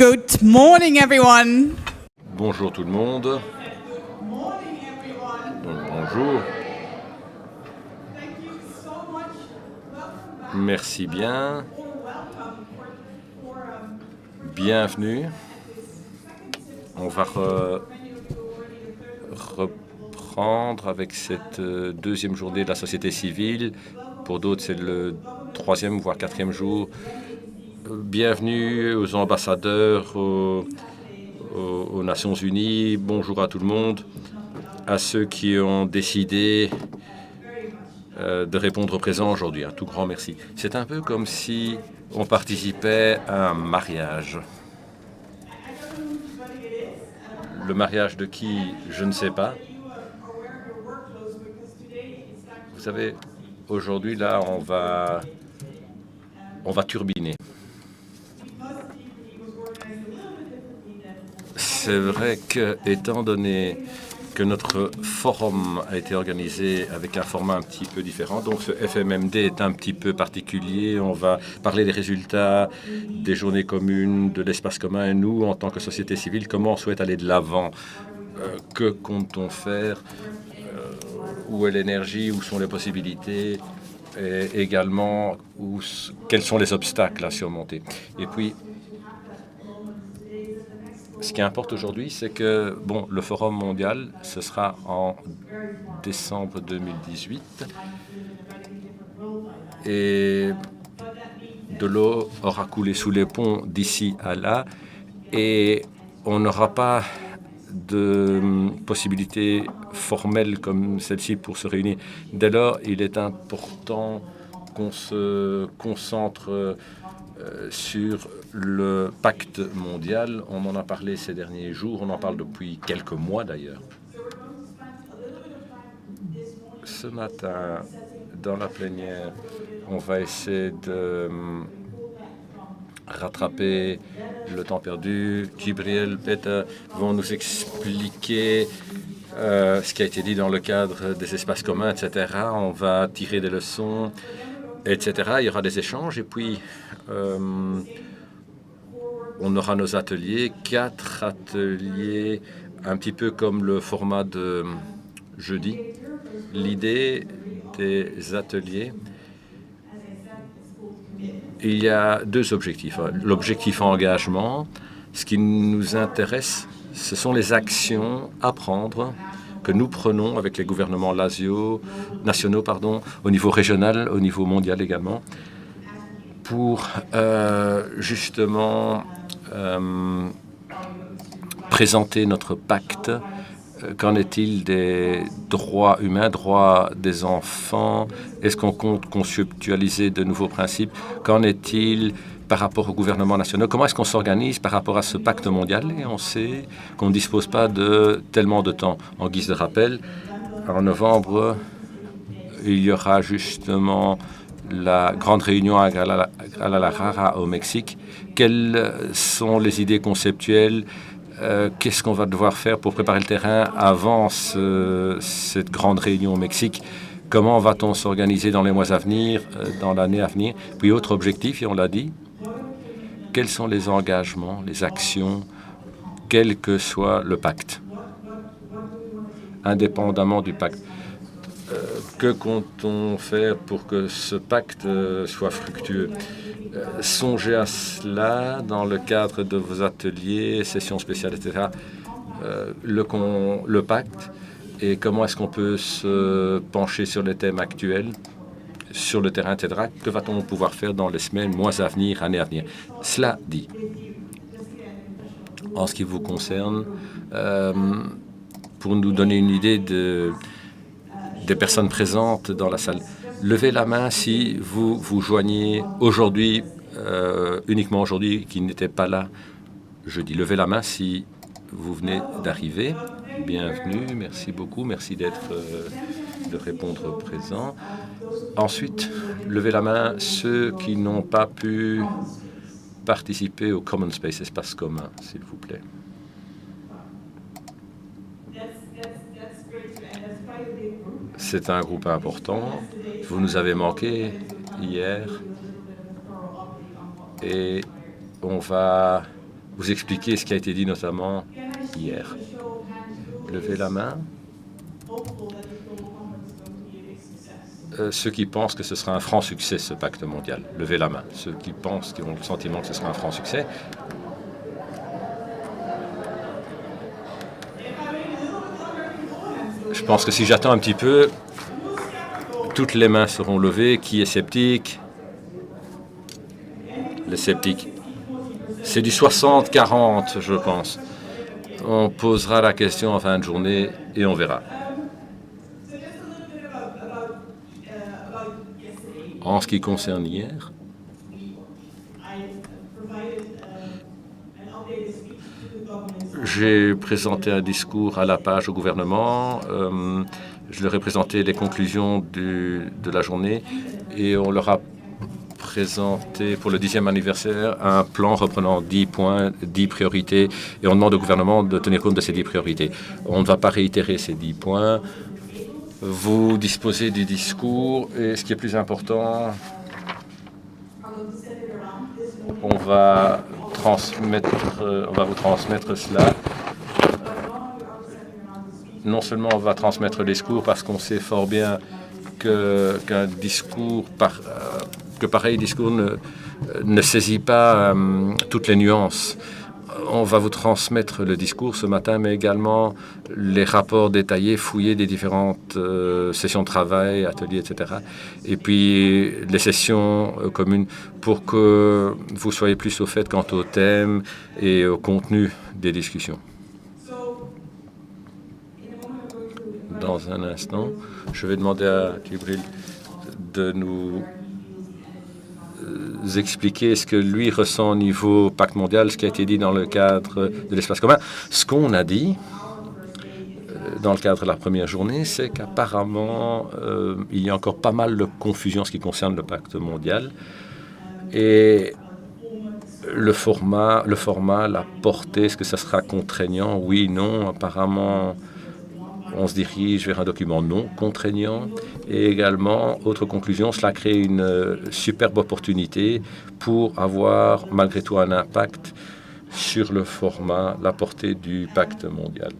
Good morning, everyone. Bonjour tout le monde. Donc, bonjour. Merci bien. Bienvenue. On va reprendre avec cette deuxième journée de la société civile. Pour d'autres, c'est le troisième, voire quatrième jour. Bienvenue aux ambassadeurs, aux Nations Unies. Bonjour à tout le monde. À ceux qui ont décidé de répondre présent aujourd'hui. Un tout grand merci. C'est un peu comme si on participait à un mariage. Le mariage de qui, je ne sais pas. Vous savez, aujourd'hui, là, on va turbiner. C'est vrai que, étant donné que notre forum a été organisé avec un format un petit peu différent, donc ce FMMD est un petit peu particulier. On va parler des résultats des journées communes, de l'espace commun, et nous, en tant que société civile, comment on souhaite aller de l'avant, que compte-t-on faire, où est l'énergie, où sont les possibilités, et également quels sont les obstacles à surmonter. Et puis, ce qui importe aujourd'hui, c'est que le Forum mondial, ce sera en décembre 2018 et de l'eau aura coulé sous les ponts d'ici à là et on n'aura pas de possibilité formelle comme celle-ci pour se réunir. Dès lors, il est important qu'on se concentre sur le pacte mondial. On en a parlé ces derniers jours, on en parle depuis quelques mois d'ailleurs. Ce matin, dans la plénière, on va essayer de rattraper le temps perdu. Gabriel, Peter vont nous expliquer ce qui a été dit dans le cadre des espaces communs, etc. On va tirer des leçons, etc. Il y aura des échanges et puis on aura nos ateliers, 4 ateliers, un petit peu comme le format de jeudi. L'idée des ateliers, il y a 2 objectifs. L'objectif engagement, ce qui nous intéresse, ce sont les actions à prendre que nous prenons avec les gouvernements nationaux, au niveau régional, au niveau mondial également, pour justement présenter notre pacte. Qu'en est-il des droits humains, droits des enfants? Est-ce qu'on compte conceptualiser de nouveaux principes? Qu'en est-il par rapport aux gouvernements nationaux? Comment est-ce qu'on s'organise par rapport à ce pacte mondial? Et on sait qu'on ne dispose pas de tellement de temps. En guise de rappel, en novembre, il y aura justement la grande réunion à Guadalajara au Mexique. Quelles sont les idées conceptuelles? Qu'est-ce qu'on va devoir faire pour préparer le terrain avant cette grande réunion au Mexique? Comment va-t-on s'organiser dans les mois à venir, dans l'année à venir? Puis autre objectif, et on l'a dit, quels sont les engagements, les actions, quel que soit le pacte, indépendamment du pacte? Que compte-t-on faire pour que ce pacte soit fructueux? Songez à cela dans le cadre de vos ateliers, sessions spéciales, etc. Le pacte et comment est-ce qu'on peut se pencher sur les thèmes actuels, sur le terrain, etc. Que va-t-on pouvoir faire dans les semaines, mois à venir, années à venir? Cela dit, en ce qui vous concerne, pour nous donner une idée des personnes présentes dans la salle, levez la main si vous vous joignez aujourd'hui, uniquement aujourd'hui, qui n'était pas là jeudi. Levez la main si vous venez d'arriver. Bienvenue, merci beaucoup, merci de répondre présent. Ensuite, levez la main ceux qui n'ont pas pu participer au Common Space, espace commun, s'il vous plaît. C'est un groupe important. Vous nous avez manqué hier et on va vous expliquer ce qui a été dit notamment hier. Levez la main. Ceux qui pensent que ce sera un franc succès, ce pacte mondial. Levez la main. Ceux qui pensent, qui ont le sentiment que ce sera un franc succès. Je pense que si j'attends un petit peu, toutes les mains seront levées. Qui est sceptique? Les sceptiques. C'est du 60-40, je pense. On posera la question en fin de journée et on verra. En ce qui concerne hier, j'ai présenté un discours à la page au gouvernement. Je leur ai présenté les conclusions de la journée et on leur a présenté pour le 10e anniversaire un plan reprenant 10 points, 10 priorités et on demande au gouvernement de tenir compte de ces 10 priorités. On ne va pas réitérer ces 10 points. Vous disposez du discours et ce qui est plus important, on va vous transmettre cela. Non seulement on va transmettre le discours parce qu'on sait fort bien qu'un discours, que pareil discours ne saisit pas toutes les nuances. On va vous transmettre le discours ce matin, mais également les rapports détaillés, fouillés des différentes sessions de travail, ateliers, etc. Et puis les sessions communes pour que vous soyez plus au fait quant au thème et au contenu des discussions. Dans un instant, je vais demander à Djibril de nous expliquer ce que lui ressent au niveau pacte mondial, ce qui a été dit dans le cadre de l'espace commun. Ce qu'on a dit dans le cadre de la première journée, c'est qu'apparemment, il y a encore pas mal de confusion en ce qui concerne le pacte mondial. Et le format, la portée, est-ce que ça sera contraignant? Oui, non, apparemment... On se dirige vers un document non contraignant et également, autre conclusion, cela crée une superbe opportunité pour avoir malgré tout un impact sur le format, la portée du pacte mondial.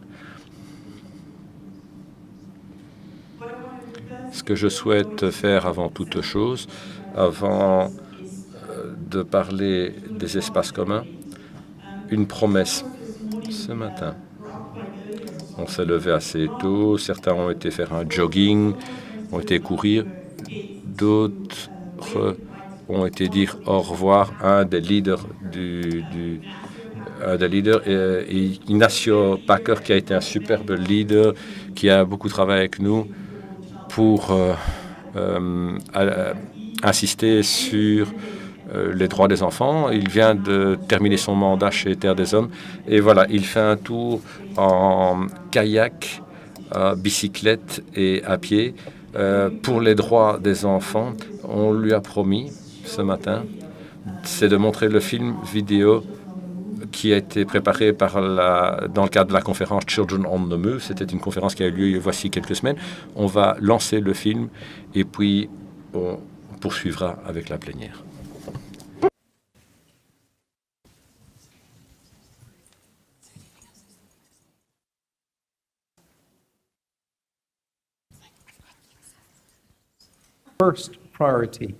Ce que je souhaite faire avant toute chose, avant de parler des espaces communs, une promesse ce matin. On s'est levé assez tôt, certains ont été faire un jogging, ont été courir, d'autres ont été dire au revoir à un des leaders Ignacio Packer, qui a été un superbe leader, qui a beaucoup travaillé avec nous pour insister sur les droits des enfants. Il vient de terminer son mandat chez Terre des Hommes. Et voilà, il fait un tour en kayak, à bicyclette et à pied pour les droits des enfants. On lui a promis ce matin, c'est de montrer le film vidéo qui a été préparé dans le cadre de la conférence Children on the Move. C'était une conférence qui a eu lieu voici quelques semaines. On va lancer le film et puis on poursuivra avec la plénière. First priority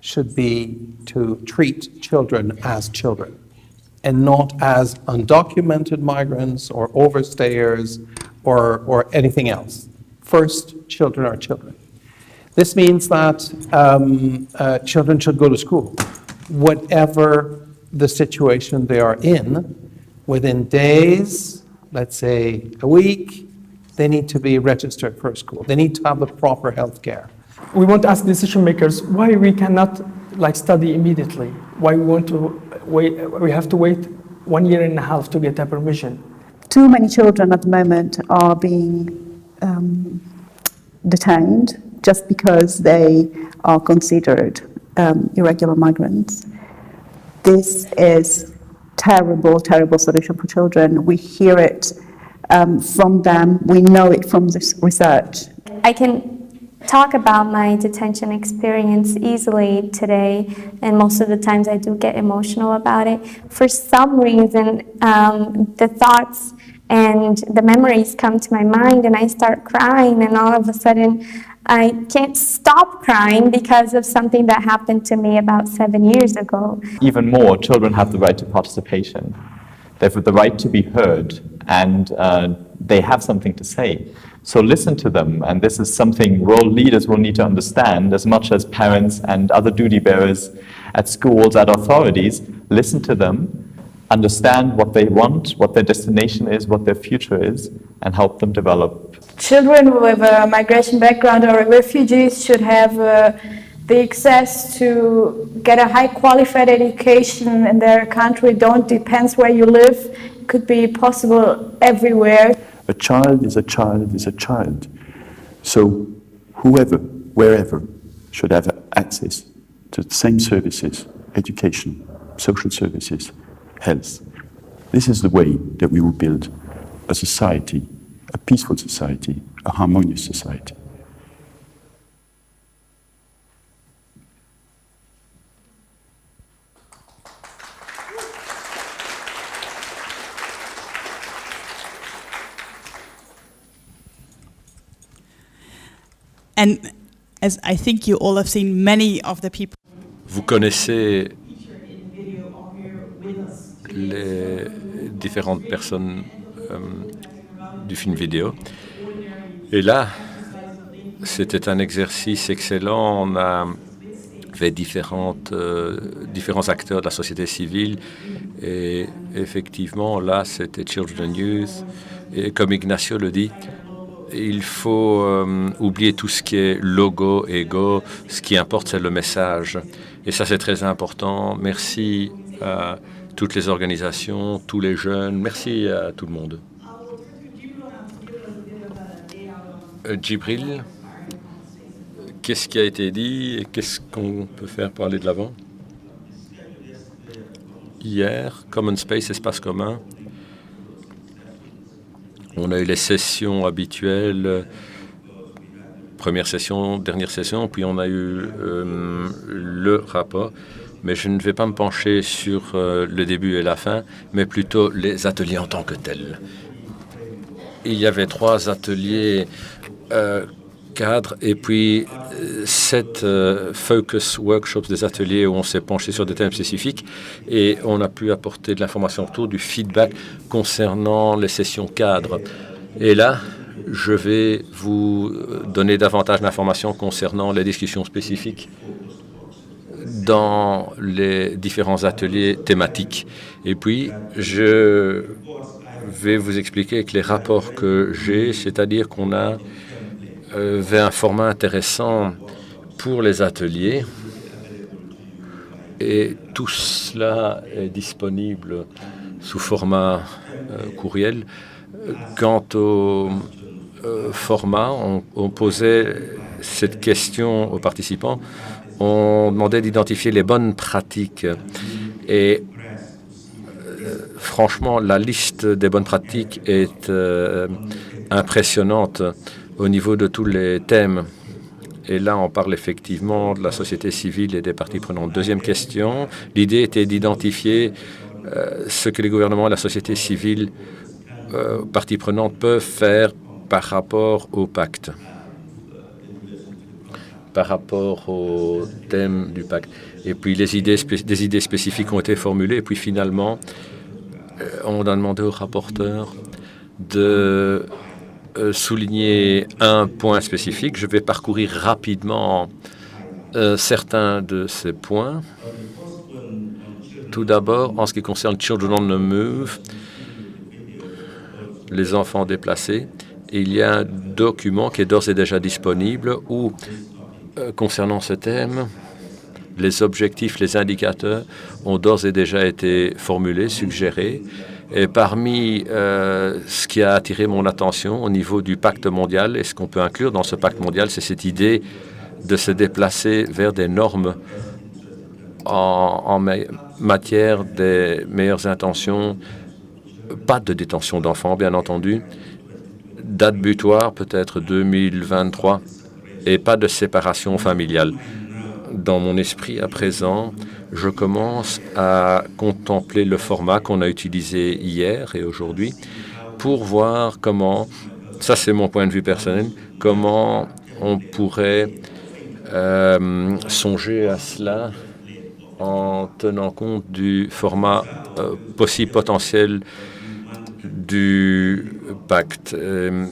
should be to treat children as children and not as undocumented migrants or overstayers or anything else. First, children are children. This means that children should go to school, whatever the situation they are in. Within days, let's say a week, they need to be registered for school. They need to have the proper health care. We want to ask decision makers why we cannot study immediately. Why we want to wait? We have to wait 1.5 years to get a permission. Too many children at the moment are being detained just because they are considered irregular migrants. This is terrible solution for children. We hear it from them. We know it from this research. I can talk about my detention experience easily today, and most of the times I do get emotional about it. For some reason, the thoughts and the memories come to my mind and I start crying, and all of a sudden I can't stop crying because of something that happened to me about 7 years ago. Even more, children have the right to participation. They have the right to be heard, and they have something to say. So listen to them, and this is something role leaders will need to understand as much as parents and other duty bearers at schools, at authorities. Listen to them, understand what they want, what their destination is, what their future is, and help them develop. Children with a migration background or refugees should have the access to get a high qualified education in their country. Don't depends where you live. It could be possible everywhere. A child is a child is a child. So whoever, wherever, should have access to the same services, education, social services, health. This is the way that we will build a society, a peaceful society, a harmonious society. And as I think you all have seen, many of the people. Vous connaissez les différentes personnes du film vidéo. Et là, c'était un exercice excellent. On a fait différents acteurs de la société civile. Et effectivement, là, c'était Children Youth. Et comme Ignacio le dit, il faut oublier tout ce qui est logo, ego. Ce qui importe, c'est le message. Et ça, c'est très important. Merci à toutes les organisations, tous les jeunes. Merci à tout le monde. Djibril, qu'est-ce qui a été dit et qu'est-ce qu'on peut faire pour aller de l'avant? Hier, Common Space, espace commun, on a eu les sessions habituelles, première session, dernière session, puis on a eu le rapport. Mais je ne vais pas me pencher sur le début et la fin, mais plutôt les ateliers en tant que tels. Il y avait 3 ateliers cadres et puis 7 focus workshops, des ateliers où on s'est penché sur des thèmes spécifiques et on a pu apporter de l'information autour du feedback concernant les sessions cadres. Et là, je vais vous donner davantage d'informations concernant les discussions spécifiques dans les différents ateliers thématiques. Et puis, je vais vous expliquer que les rapports que j'ai, c'est-à-dire qu'on a un format intéressant pour les ateliers et tout cela est disponible sous format courriel. Quant au format, on posait cette question aux participants. On demandait d'identifier les bonnes pratiques et franchement, la liste des bonnes pratiques est impressionnante au niveau de tous les thèmes. Et là, on parle effectivement de la société civile et des parties prenantes. Deuxième question, l'idée était d'identifier ce que les gouvernements et la société civile, parties prenantes, peuvent faire par rapport au pacte, par rapport au thème du pacte. Et puis, des idées spécifiques ont été formulées. Et puis, finalement, on a demandé au rapporteur de souligner un point spécifique. Je vais parcourir rapidement certains de ces points. Tout d'abord, en ce qui concerne Children on the Move, les enfants déplacés, il y a un document qui est d'ores et déjà disponible où, concernant ce thème, les objectifs, les indicateurs ont d'ores et déjà été formulés, suggérés. Et parmi ce qui a attiré mon attention au niveau du pacte mondial, et ce qu'on peut inclure dans ce pacte mondial, c'est cette idée de se déplacer vers des normes en matière des meilleures intentions, pas de détention d'enfants, bien entendu, date butoir peut-être 2023, et pas de séparation familiale. Dans mon esprit à présent, je commence à contempler le format qu'on a utilisé hier et aujourd'hui pour voir comment, ça c'est mon point de vue personnel, comment on pourrait songer à cela en tenant compte du format possible potentiel du pacte.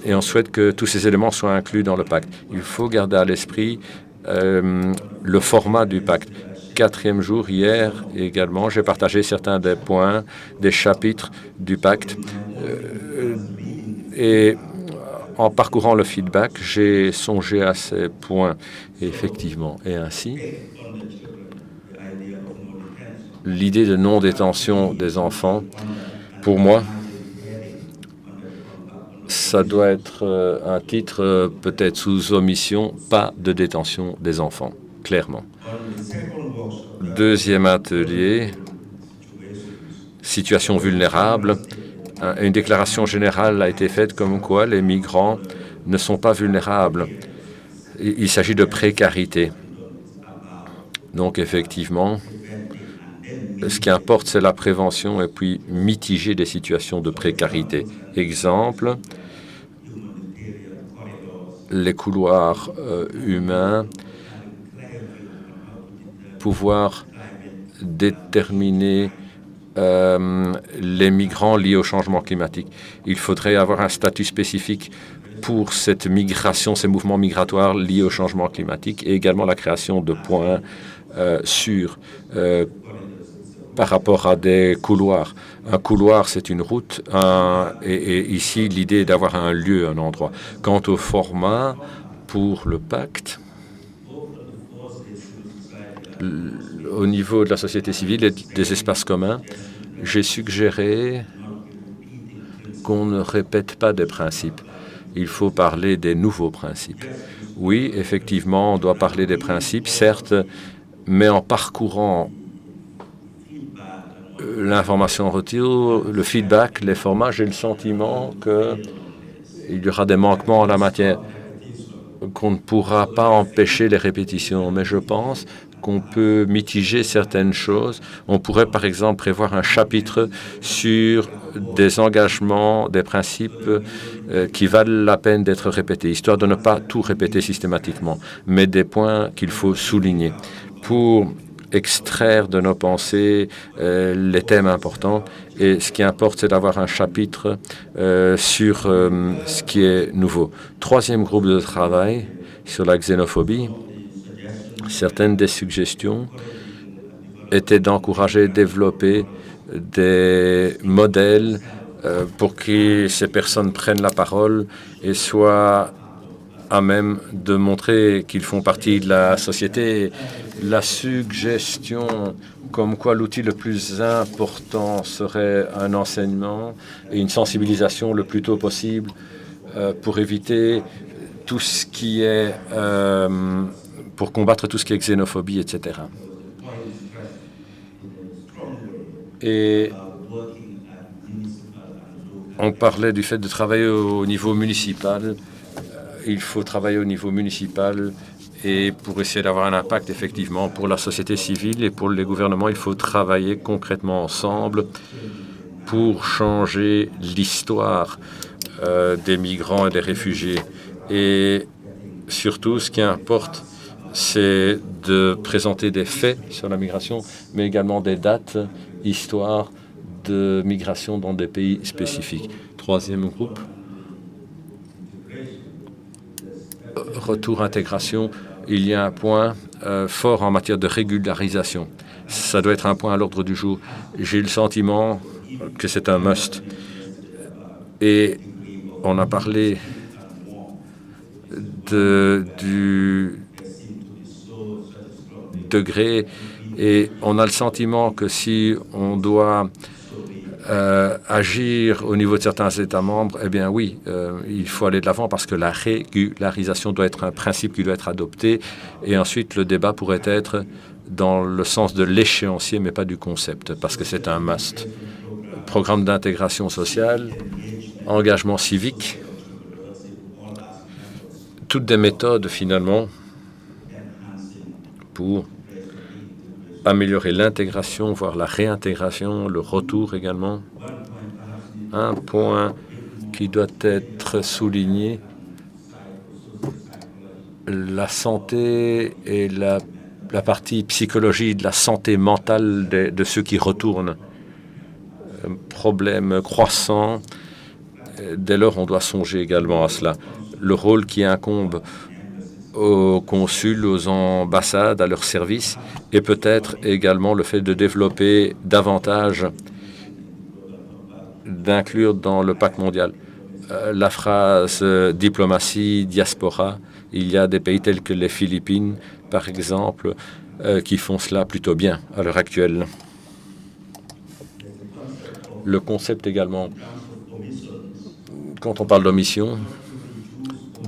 Et on souhaite que tous ces éléments soient inclus dans le pacte. Il faut garder à l'esprit le format du pacte. 4e jour, hier également, j'ai partagé certains des points, des chapitres du pacte. Et en parcourant le feedback, j'ai songé à ces points, effectivement. Et ainsi, l'idée de non-détention des enfants, pour moi, ça doit être un titre peut-être sous omission, pas de détention des enfants, clairement. 2e atelier, situation vulnérable. Une déclaration générale a été faite comme quoi les migrants ne sont pas vulnérables. Il s'agit de précarité. Donc effectivement, ce qui importe, c'est la prévention et puis mitiger des situations de précarité. Exemple, les couloirs humains, pouvoir déterminer les migrants liés au changement climatique. Il faudrait avoir un statut spécifique pour cette migration, ces mouvements migratoires liés au changement climatique et également la création de points sûrs par rapport à des couloirs. Un couloir, c'est une route et ici, l'idée est d'avoir un lieu, un endroit. Quant au format pour le pacte, au niveau de la société civile et des espaces communs, j'ai suggéré qu'on ne répète pas des principes. Il faut parler des nouveaux principes. Oui, effectivement, on doit parler des principes, certes, mais en parcourant l'information retour, le feedback, les formats, j'ai le sentiment qu'il y aura des manquements en la matière, qu'on ne pourra pas empêcher les répétitions, mais je pense qu'on peut mitiger certaines choses. On pourrait, par exemple, prévoir un chapitre sur des engagements, des principes qui valent la peine d'être répétés, histoire de ne pas tout répéter systématiquement, mais des points qu'il faut souligner pour extraire de nos pensées les thèmes importants. Et ce qui importe, c'est d'avoir un chapitre sur ce qui est nouveau. 3e groupe de travail sur la xénophobie. Certaines des suggestions étaient d'encourager, développer des modèles pour que ces personnes prennent la parole et soient à même de montrer qu'ils font partie de la société. La suggestion comme quoi l'outil le plus important serait un enseignement et une sensibilisation le plus tôt possible pour éviter tout ce qui est... pour combattre tout ce qui est xénophobie, etc. Et on parlait du fait de travailler au niveau municipal. Il faut travailler au niveau municipal et pour essayer d'avoir un impact, effectivement, pour la société civile et pour les gouvernements, il faut travailler concrètement ensemble pour changer l'histoire des migrants et des réfugiés. Et surtout, ce qui importe, c'est de présenter des faits sur la migration, mais également des dates, histoire de migration dans des pays spécifiques. 3e groupe, retour intégration. Il y a un point fort en matière de régularisation. Ça doit être un point à l'ordre du jour. J'ai le sentiment que c'est un must. Et on a parlé du degré et on a le sentiment que si on doit agir au niveau de certains États membres, eh bien oui, il faut aller de l'avant parce que la régularisation doit être un principe qui doit être adopté et ensuite le débat pourrait être dans le sens de l'échéancier mais pas du concept parce que c'est un must. Programme d'intégration sociale, engagement civique, toutes des méthodes finalement pour améliorer l'intégration, voire la réintégration, le retour également. Un point qui doit être souligné, la santé et la partie psychologie de la santé mentale de ceux qui retournent. Problème croissant. Dès lors, on doit songer également à cela. Le rôle qui incombe aux consuls, aux ambassades, à leur service, et peut-être également le fait de développer davantage, d'inclure dans le pacte mondial la phrase diplomatie, diaspora. Il y a des pays tels que les Philippines, par exemple, qui font cela plutôt bien à l'heure actuelle. Le concept également, quand on parle d'omission,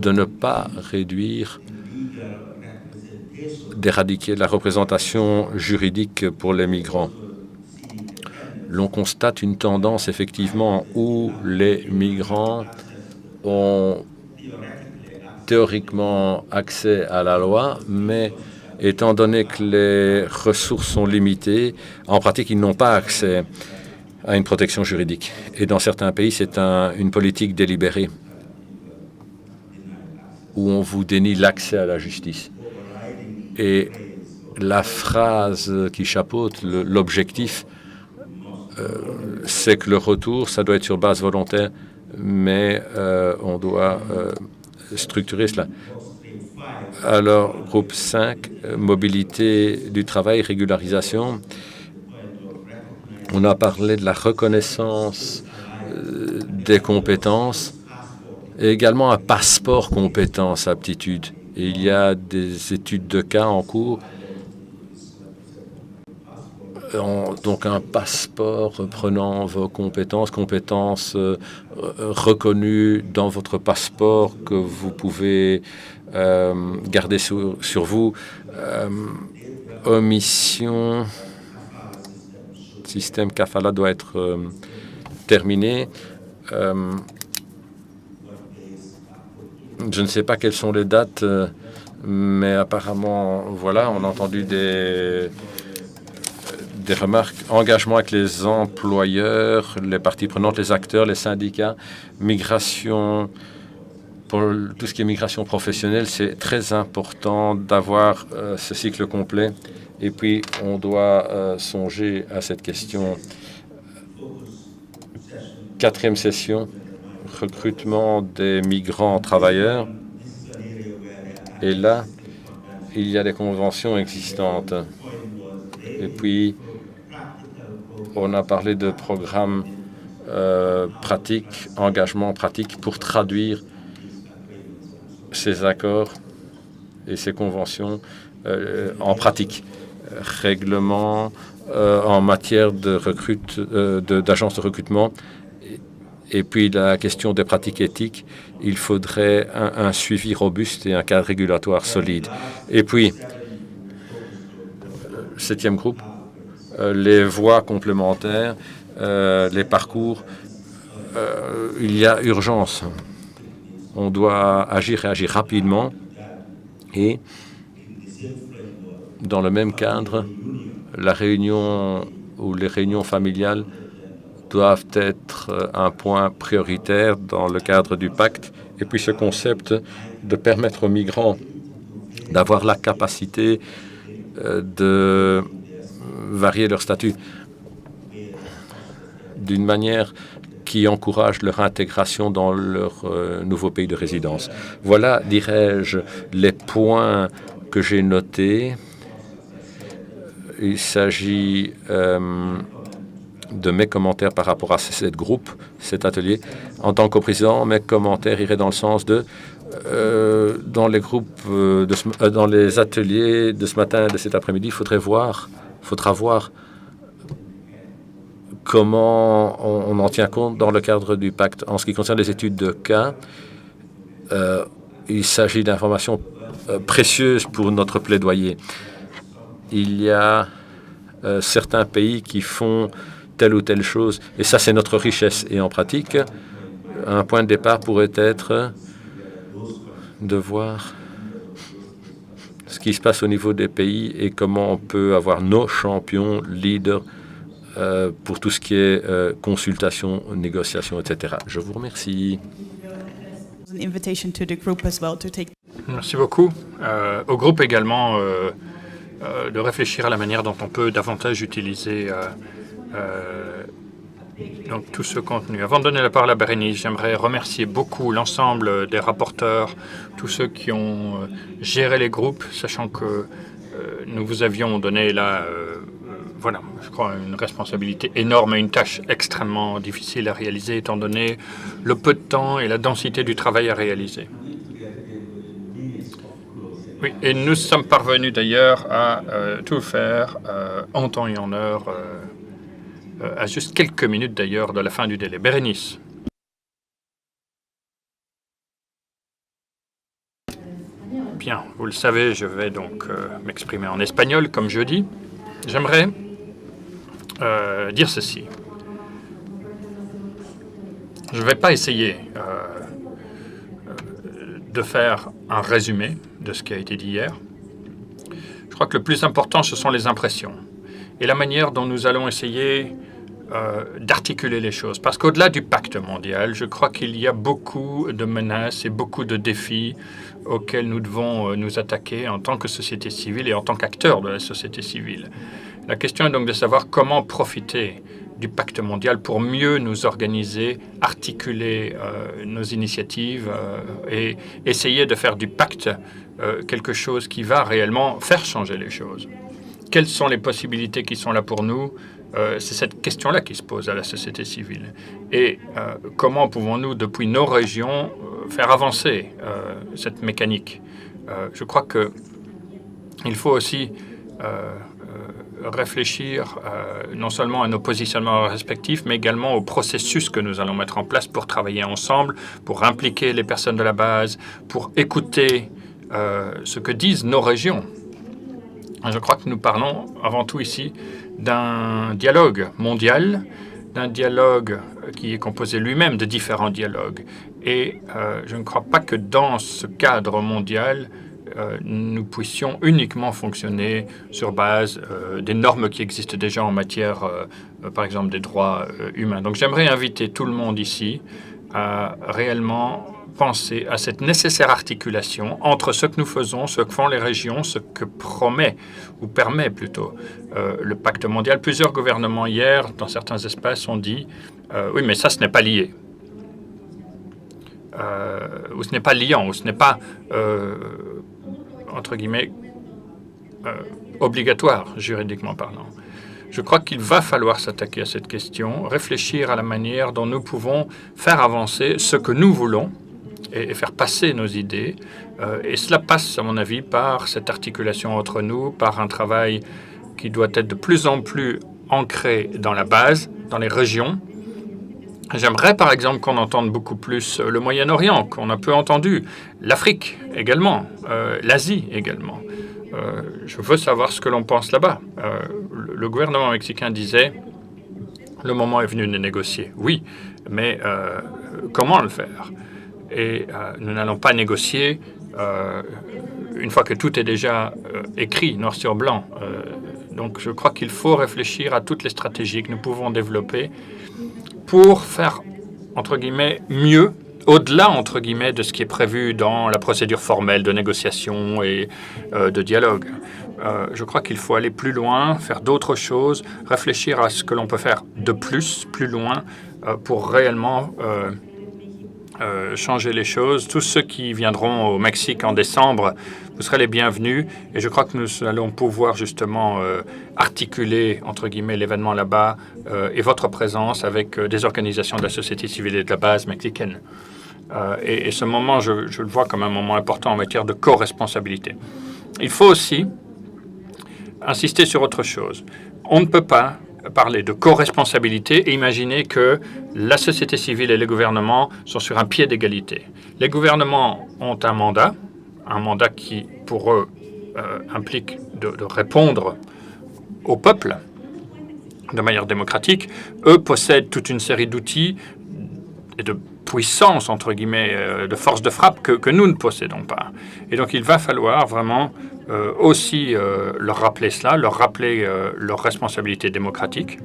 de ne pas réduire, d'éradiquer la représentation juridique pour les migrants. L'on constate une tendance effectivement où les migrants ont théoriquement accès à la loi, mais étant donné que les ressources sont limitées, en pratique, ils n'ont pas accès à une protection juridique. Et dans certains pays, c'est une politique délibérée où on vous dénie l'accès à la justice. Et la phrase qui chapeaute l'objectif, c'est que le retour, ça doit être sur base volontaire, mais on doit structurer cela. Alors, groupe 5, mobilité du travail, régularisation. On a parlé de la reconnaissance des compétences et également un passeport compétences, aptitudes. Et il y a des études de cas en cours. Donc un passeport prenant vos compétences reconnues dans votre passeport que vous pouvez garder sur vous. Omission, système Kafala doit être terminé. Je ne sais pas quelles sont les dates, mais apparemment, voilà, on a entendu des remarques. Engagement avec les employeurs, les parties prenantes, les acteurs, les syndicats, migration. Pour tout ce qui est migration professionnelle, c'est très important d'avoir ce cycle complet. Et puis, on doit songer à cette question. 4e session, recrutement des migrants travailleurs. Et là, il y a des conventions existantes. Et puis, on a parlé de programmes pratiques, engagements pratiques pour traduire ces accords et ces conventions en pratique. Règlement en matière d'agence de recrutement. Et puis la question des pratiques éthiques, il faudrait un suivi robuste et un cadre régulatoire solide. Et puis, 7e groupe, les voies complémentaires, les parcours. Il y a urgence. On doit réagir rapidement et dans le même cadre, la réunion ou les réunions familiales doivent être un point prioritaire dans le cadre du pacte. Et puis ce concept de permettre aux migrants d'avoir la capacité de varier leur statut d'une manière qui encourage leur intégration dans leur nouveau pays de résidence. Voilà, dirais-je, les points que j'ai notés. Il s'agit de mes commentaires par rapport à cet groupe, cet atelier. En tant que président, mes commentaires iraient dans le sens de dans les groupes, dans les ateliers de ce matin et de cet après-midi, il faudra voir comment on en tient compte dans le cadre du pacte. En ce qui concerne les études de cas, il s'agit d'informations précieuses pour notre plaidoyer. Il y a certains pays qui font telle ou telle chose, et ça, c'est notre richesse. Et en pratique, un point de départ pourrait être de voir ce qui se passe au niveau des pays et comment on peut avoir nos champions, leaders, pour tout ce qui est consultation, négociation, etc. Je vous remercie. An invitation to the group as well to take. Merci beaucoup. Au groupe également de réfléchir à la manière dont on peut davantage utiliser donc tout ce contenu. Avant de donner la parole à Bérénice, j'aimerais remercier beaucoup l'ensemble des rapporteurs, tous ceux qui ont géré les groupes, sachant que nous vous avions donné là, voilà, je crois, une responsabilité énorme et une tâche extrêmement difficile à réaliser, étant donné le peu de temps et la densité du travail à réaliser. Oui, et nous sommes parvenus d'ailleurs à tout faire en temps et en heure, à juste quelques minutes d'ailleurs de la fin du délai. Bérénice. Bien, vous le savez, je vais donc m'exprimer en espagnol, comme je dis. J'aimerais dire ceci. Je ne vais pas essayer de faire un résumé de ce qui a été dit hier. Je crois que le plus important, ce sont les impressions et la manière dont nous allons essayer d'articuler les choses. Parce qu'au-delà du pacte mondial, je crois qu'il y a beaucoup de menaces et beaucoup de défis auxquels nous devons nous attaquer en tant que société civile et en tant qu'acteurs de la société civile. La question est donc de savoir comment profiter du pacte mondial pour mieux nous organiser, articuler nos initiatives et essayer de faire du pacte quelque chose qui va réellement faire changer les choses. Quelles sont les possibilités qui sont là pour nous? C'est cette question-là qui se pose à la société civile. Et comment pouvons-nous, depuis nos régions, faire avancer cette mécanique? Je crois qu'il faut aussi réfléchir non seulement à nos positionnements respectifs, mais également au processus que nous allons mettre en place pour travailler ensemble, pour impliquer les personnes de la base, pour écouter ce que disent nos régions. Je crois que nous parlons avant tout ici d'un dialogue mondial, d'un dialogue qui est composé lui-même de différents dialogues. Et je ne crois pas que dans ce cadre mondial, nous puissions uniquement fonctionner sur base des normes qui existent déjà en matière, par exemple, des droits humains. Donc j'aimerais inviter tout le monde ici à réellement penser à cette nécessaire articulation entre ce que nous faisons, ce que font les régions, ce que promet, ou permet plutôt, le pacte mondial. Plusieurs gouvernements hier, dans certains espaces, ont dit « oui, mais ça, ce n'est pas lié ». Ou ce n'est pas liant, ou ce n'est pas, entre guillemets, obligatoire, juridiquement parlant. Je crois qu'il va falloir s'attaquer à cette question, réfléchir à la manière dont nous pouvons faire avancer ce que nous voulons et faire passer nos idées. Et cela passe, à mon avis, par cette articulation entre nous, par un travail qui doit être de plus en plus ancré dans la base, dans les régions. J'aimerais, par exemple, qu'on entende beaucoup plus le Moyen-Orient, qu'on a peu entendu, l'Afrique également, l'Asie également. Je veux savoir ce que l'on pense là-bas. Le gouvernement mexicain disait « le moment est venu de négocier ». Oui, mais comment le faire? Et nous n'allons pas négocier une fois que tout est déjà écrit, noir sur blanc. Donc je crois qu'il faut réfléchir à toutes les stratégies que nous pouvons développer pour faire, entre guillemets, mieux, au-delà, entre guillemets, de ce qui est prévu dans la procédure formelle de négociation et de dialogue. Je crois qu'il faut aller plus loin, faire d'autres choses, réfléchir à ce que l'on peut faire de plus loin, pour réellement changer les choses. Tous ceux qui viendront au Mexique en décembre, vous serez les bienvenus. Et je crois que nous allons pouvoir justement articuler, entre guillemets, l'événement là-bas et votre présence avec des organisations de la société civile et de la base mexicaine. Et ce moment, je le vois comme un moment important en matière de co-responsabilité. Il faut aussi insister sur autre chose. On ne peut pas parler de co-responsabilité et imaginer que la société civile et les gouvernements sont sur un pied d'égalité. Les gouvernements ont un mandat qui, pour eux, implique de répondre au peuple de manière démocratique. Eux possèdent toute une série d'outils de puissance, entre guillemets, de force de frappe que nous ne possédons pas. Et donc il va falloir vraiment aussi leur rappeler cela, leur rappeler leurs responsabilités démocratiques.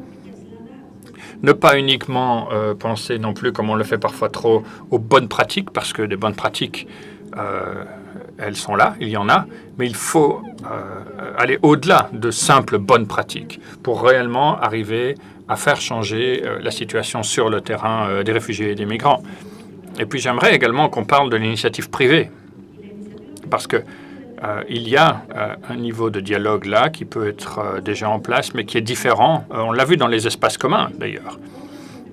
Ne pas uniquement penser non plus, comme on le fait parfois trop, aux bonnes pratiques, parce que des bonnes pratiques, elles sont là, il y en a, mais il faut aller au-delà de simples bonnes pratiques pour réellement arriver à faire changer la situation sur le terrain des réfugiés et des migrants. Et puis j'aimerais également qu'on parle de l'initiative privée, parce que il y a un niveau de dialogue là qui peut être déjà en place, mais qui est différent. On l'a vu dans les espaces communs, d'ailleurs.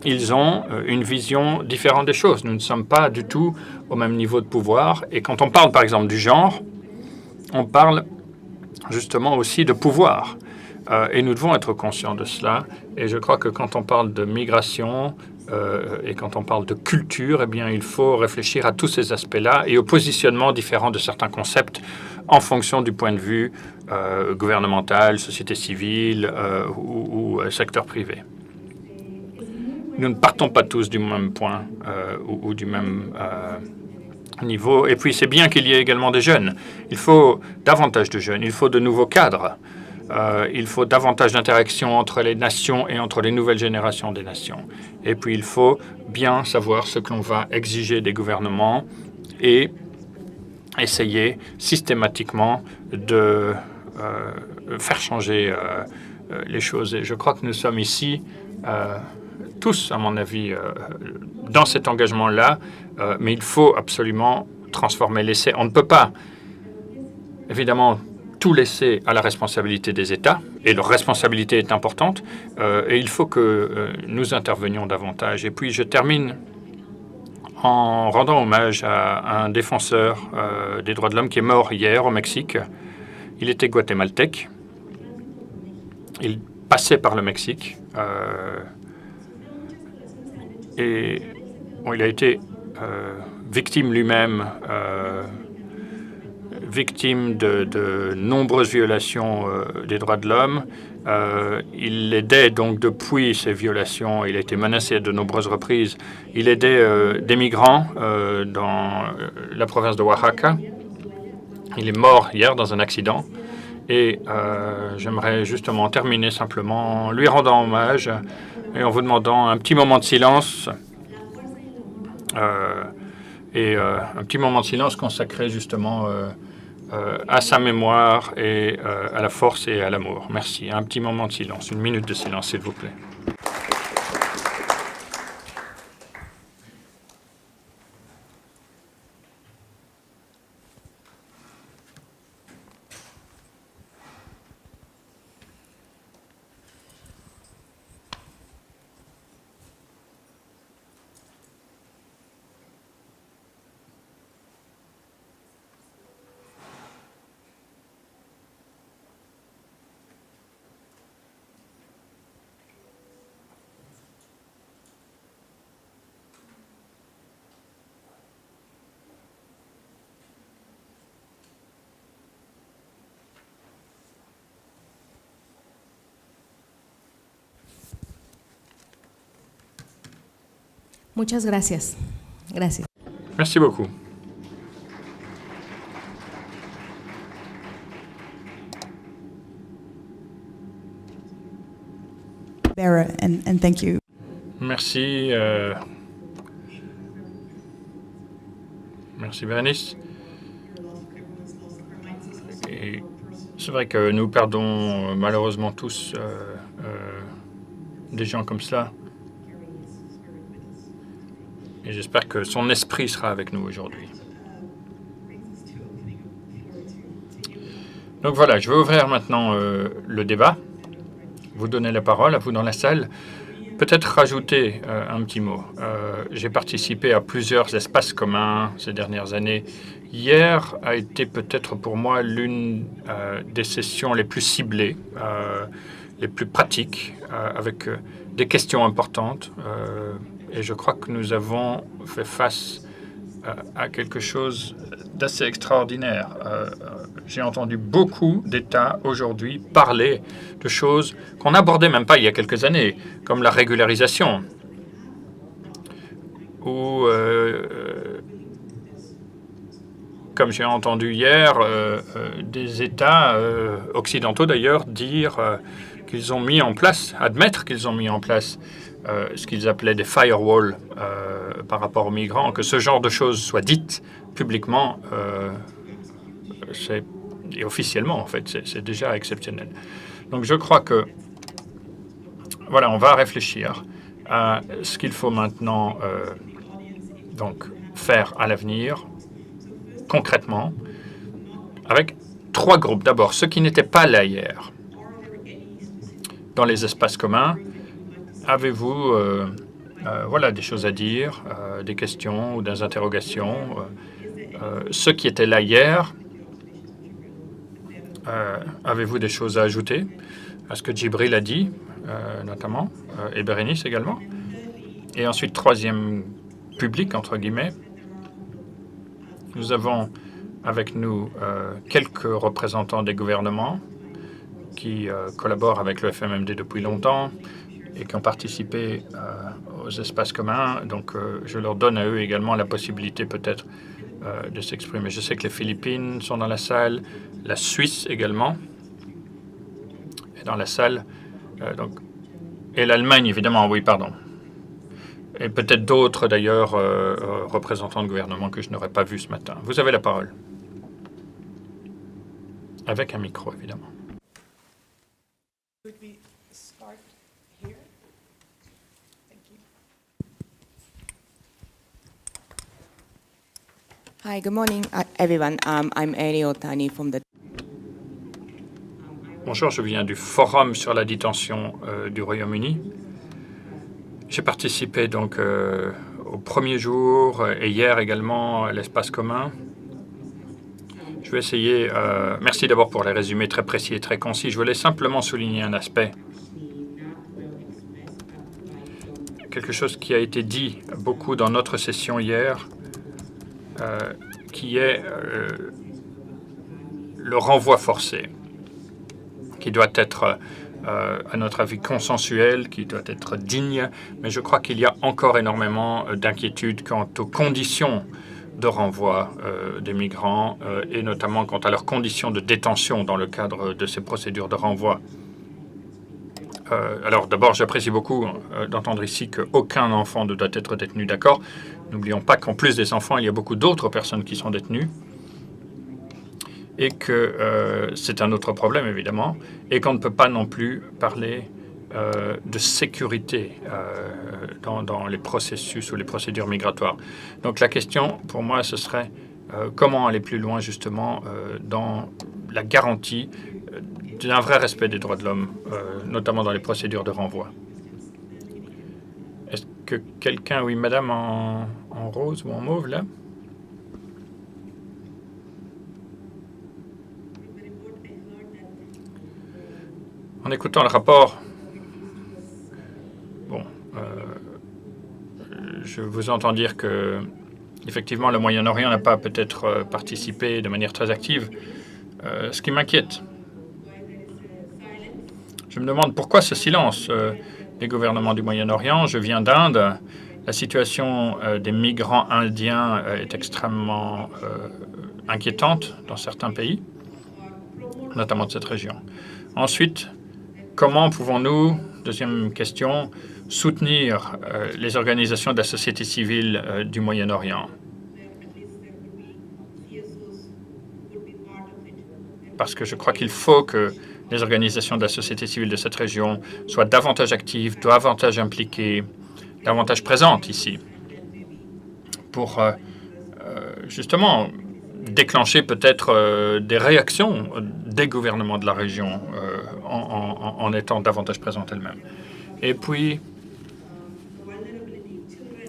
Ils ont une vision différente des choses. Nous ne sommes pas du tout au même niveau de pouvoir. Et quand on parle, par exemple, du genre, on parle justement aussi de pouvoir. Et nous devons être conscients de cela. Et je crois que quand on parle de migration et quand on parle de culture, eh bien, il faut réfléchir à tous ces aspects-là et au positionnement différent de certains concepts en fonction du point de vue gouvernemental, société civile ou secteur privé. Nous ne partons pas tous du même point ou du même niveau. Et puis, c'est bien qu'il y ait également des jeunes. Il faut davantage de jeunes, il faut de nouveaux cadres. Il faut davantage d'interaction entre les nations et entre les nouvelles générations des nations. Et puis, il faut bien savoir ce que l'on va exiger des gouvernements et essayer systématiquement de faire changer les choses. Et je crois que nous sommes ici tous, à mon avis, dans cet engagement-là, mais il faut absolument transformer l'essai. On ne peut pas, évidemment, tout laisser à la responsabilité des États, et leur responsabilité est importante, et il faut que nous intervenions davantage. Et puis, je termine en rendant hommage à un défenseur des droits de l'homme qui est mort hier au Mexique. Il était guatémaltèque. Il passait par le Mexique. Et bon, il a été victime lui-même, victime de nombreuses violations des droits de l'homme. Il aidait donc depuis ces violations, il a été menacé à de nombreuses reprises, il aidait des migrants dans la province de Oaxaca. Il est mort hier dans un accident. Et j'aimerais justement terminer simplement en lui rendant hommage et en vous demandant un petit moment de silence un petit moment de silence consacré justement à sa mémoire et à la force et à l'amour. Merci. Un petit moment de silence, une minute de silence, s'il vous plaît. Muchas gracias. Gracias. Merci beaucoup. Bearer, and thank you. Merci. Merci Bérénice. Et c'est vrai que nous perdons malheureusement tous des gens comme cela. Et j'espère que son esprit sera avec nous aujourd'hui. Donc voilà, je vais ouvrir maintenant le débat. Vous donner la parole, à vous dans la salle. Peut-être rajouter un petit mot. J'ai participé à plusieurs espaces communs ces dernières années. Hier a été peut-être pour moi l'une des sessions les plus ciblées, les plus pratiques, avec des questions importantes. Et je crois que nous avons fait face à quelque chose d'assez extraordinaire. J'ai entendu beaucoup d'États aujourd'hui parler de choses qu'on n'abordait même pas il y a quelques années, comme la régularisation où, comme j'ai entendu hier, des États occidentaux d'ailleurs dire qu'ils ont mis en place, admettre qu'ils ont mis en place ce qu'ils appelaient des firewalls par rapport aux migrants, que ce genre de choses soit dites publiquement, et officiellement en fait, c'est déjà exceptionnel. Donc je crois que, voilà, on va réfléchir à ce qu'il faut maintenant donc faire à l'avenir, concrètement, avec 3 groupes. D'abord, ceux qui n'étaient pas là hier, dans les espaces communs. Avez-vous voilà, des choses à dire, des questions ou des interrogations? Ceux qui étaient là hier, avez-vous des choses à ajouter à ce que Djibril a dit, notamment, et Bérénice également? Et ensuite, troisième public, entre guillemets, nous avons avec nous quelques représentants des gouvernements qui collaborent avec le FMMD depuis longtemps et qui ont participé aux espaces communs. Donc, je leur donne à eux également la possibilité peut-être de s'exprimer. Je sais que les Philippines sont dans la salle, la Suisse également est dans la salle, donc, et l'Allemagne, évidemment, oui, pardon. Et peut-être d'autres, d'ailleurs, représentants de gouvernement que je n'aurais pas vus ce matin. Vous avez la parole. Avec un micro, évidemment. Hi, good morning, everyone. I'm Eri Otani from the... Bonjour, je viens du Forum sur la détention du Royaume-Uni. J'ai participé donc au premier jour et hier également à l'espace commun. Je vais essayer... merci d'abord pour les résumés très précis et très concis. Je voulais simplement souligner un aspect. Quelque chose qui a été dit beaucoup dans notre session hier, qui est le renvoi forcé, qui doit être, à notre avis, consensuel, qui doit être digne, mais je crois qu'il y a encore énormément d'inquiétudes quant aux conditions de renvoi des migrants, et notamment quant à leurs conditions de détention dans le cadre de ces procédures de renvoi. Alors d'abord, j'apprécie beaucoup d'entendre ici qu'aucun enfant ne doit être détenu, d'accord. N'oublions pas qu'en plus des enfants, il y a beaucoup d'autres personnes qui sont détenues et que c'est un autre problème, évidemment, et qu'on ne peut pas non plus parler de sécurité dans les processus ou les procédures migratoires. Donc la question, pour moi, ce serait comment aller plus loin, justement, dans la garantie d'un vrai respect des droits de l'homme, notamment dans les procédures de renvoi. Est-ce que quelqu'un, oui, madame en rose ou en mauve, là? En écoutant le rapport, bon, je vous entends dire que, effectivement, le Moyen-Orient n'a pas peut-être participé de manière très active, ce qui m'inquiète. Je me demande pourquoi ce silence des gouvernements du Moyen-Orient. Je viens d'Inde. La situation des migrants indiens est extrêmement inquiétante dans certains pays, notamment de cette région. Ensuite, comment pouvons-nous, deuxième question, soutenir les organisations de la société civile du Moyen-Orient? Parce que je crois qu'il faut que les organisations de la société civile de cette région soient davantage actives, davantage impliquées, davantage présentes ici, pour justement déclencher peut-être des réactions des gouvernements de la région en étant davantage présentes elles-mêmes. Et puis,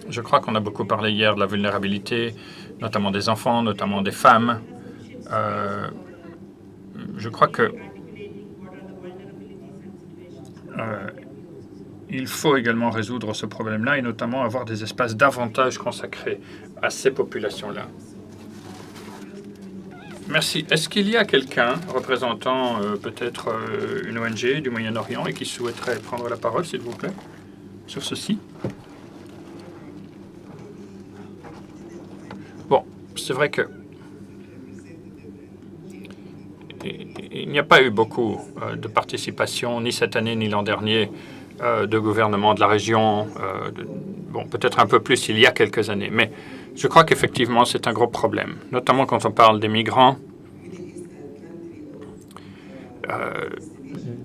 je crois qu'on a beaucoup parlé hier de la vulnérabilité, notamment des enfants, notamment des femmes. Je crois que il faut également résoudre ce problème-là et notamment avoir des espaces davantage consacrés à ces populations-là. Merci. Est-ce qu'il y a quelqu'un représentant peut-être une ONG du Moyen-Orient et qui souhaiterait prendre la parole, s'il vous plaît, sur ceci? c'est vrai que il n'y a pas eu beaucoup de participation, ni cette année, ni l'an dernier, de gouvernement de la région. Bon, peut-être un peu plus il y a quelques années. Mais je crois qu'effectivement, c'est un gros problème, notamment quand on parle des migrants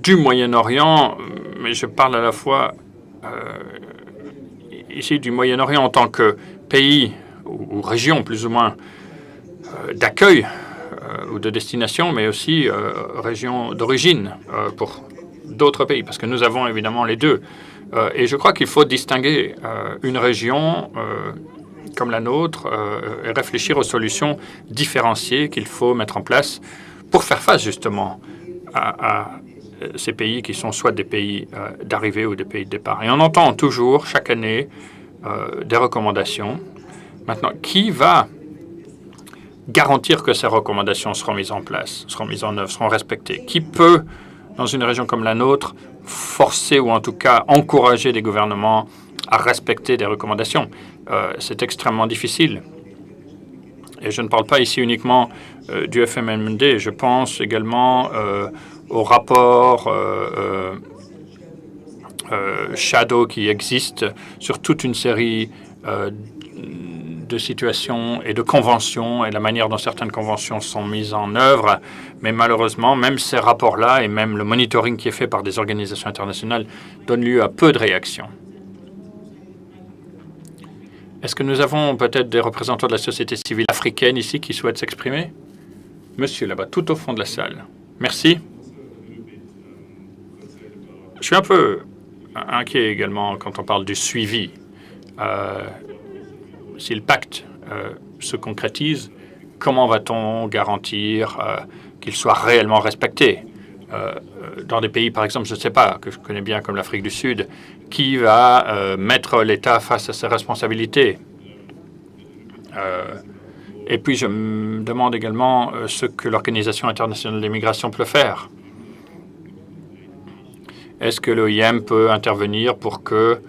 du Moyen-Orient, mais je parle à la fois ici du Moyen-Orient en tant que pays ou région plus ou moins d'accueil ou de destination, mais aussi région d'origine pour d'autres pays, parce que nous avons évidemment les deux. Et je crois qu'il faut distinguer une région comme la nôtre et réfléchir aux solutions différenciées qu'il faut mettre en place pour faire face justement à ces pays qui sont soit des pays d'arrivée ou des pays de départ. Et on entend toujours, chaque année, des recommandations. Maintenant, qui va garantir que ces recommandations seront mises en place, seront mises en œuvre, seront respectées? Qui peut, dans une région comme la nôtre, forcer ou en tout cas encourager des gouvernements à respecter des recommandations? C'est extrêmement difficile. Et je ne parle pas ici uniquement du FMMD, je pense également au rapport Shadow qui existe sur toute une série de situations et de conventions et la manière dont certaines conventions sont mises en œuvre. Mais malheureusement, même ces rapports-là et même le monitoring qui est fait par des organisations internationales donnent lieu à peu de réactions. Est-ce que nous avons peut-être des représentants de la société civile africaine ici qui souhaitent s'exprimer? Monsieur, là-bas, tout au fond de la salle. Merci. Je suis un peu inquiet également quand on parle du suivi. Si le pacte se concrétise, comment va-t-on garantir qu'il soit réellement respecté? Dans des pays, par exemple, je ne sais pas, que je connais bien comme l'Afrique du Sud, qui va mettre l'État face à ses responsabilités? Et puis, je me demande également ce que l'Organisation internationale des migrations peut faire. Est-ce que l'OIM peut intervenir pour que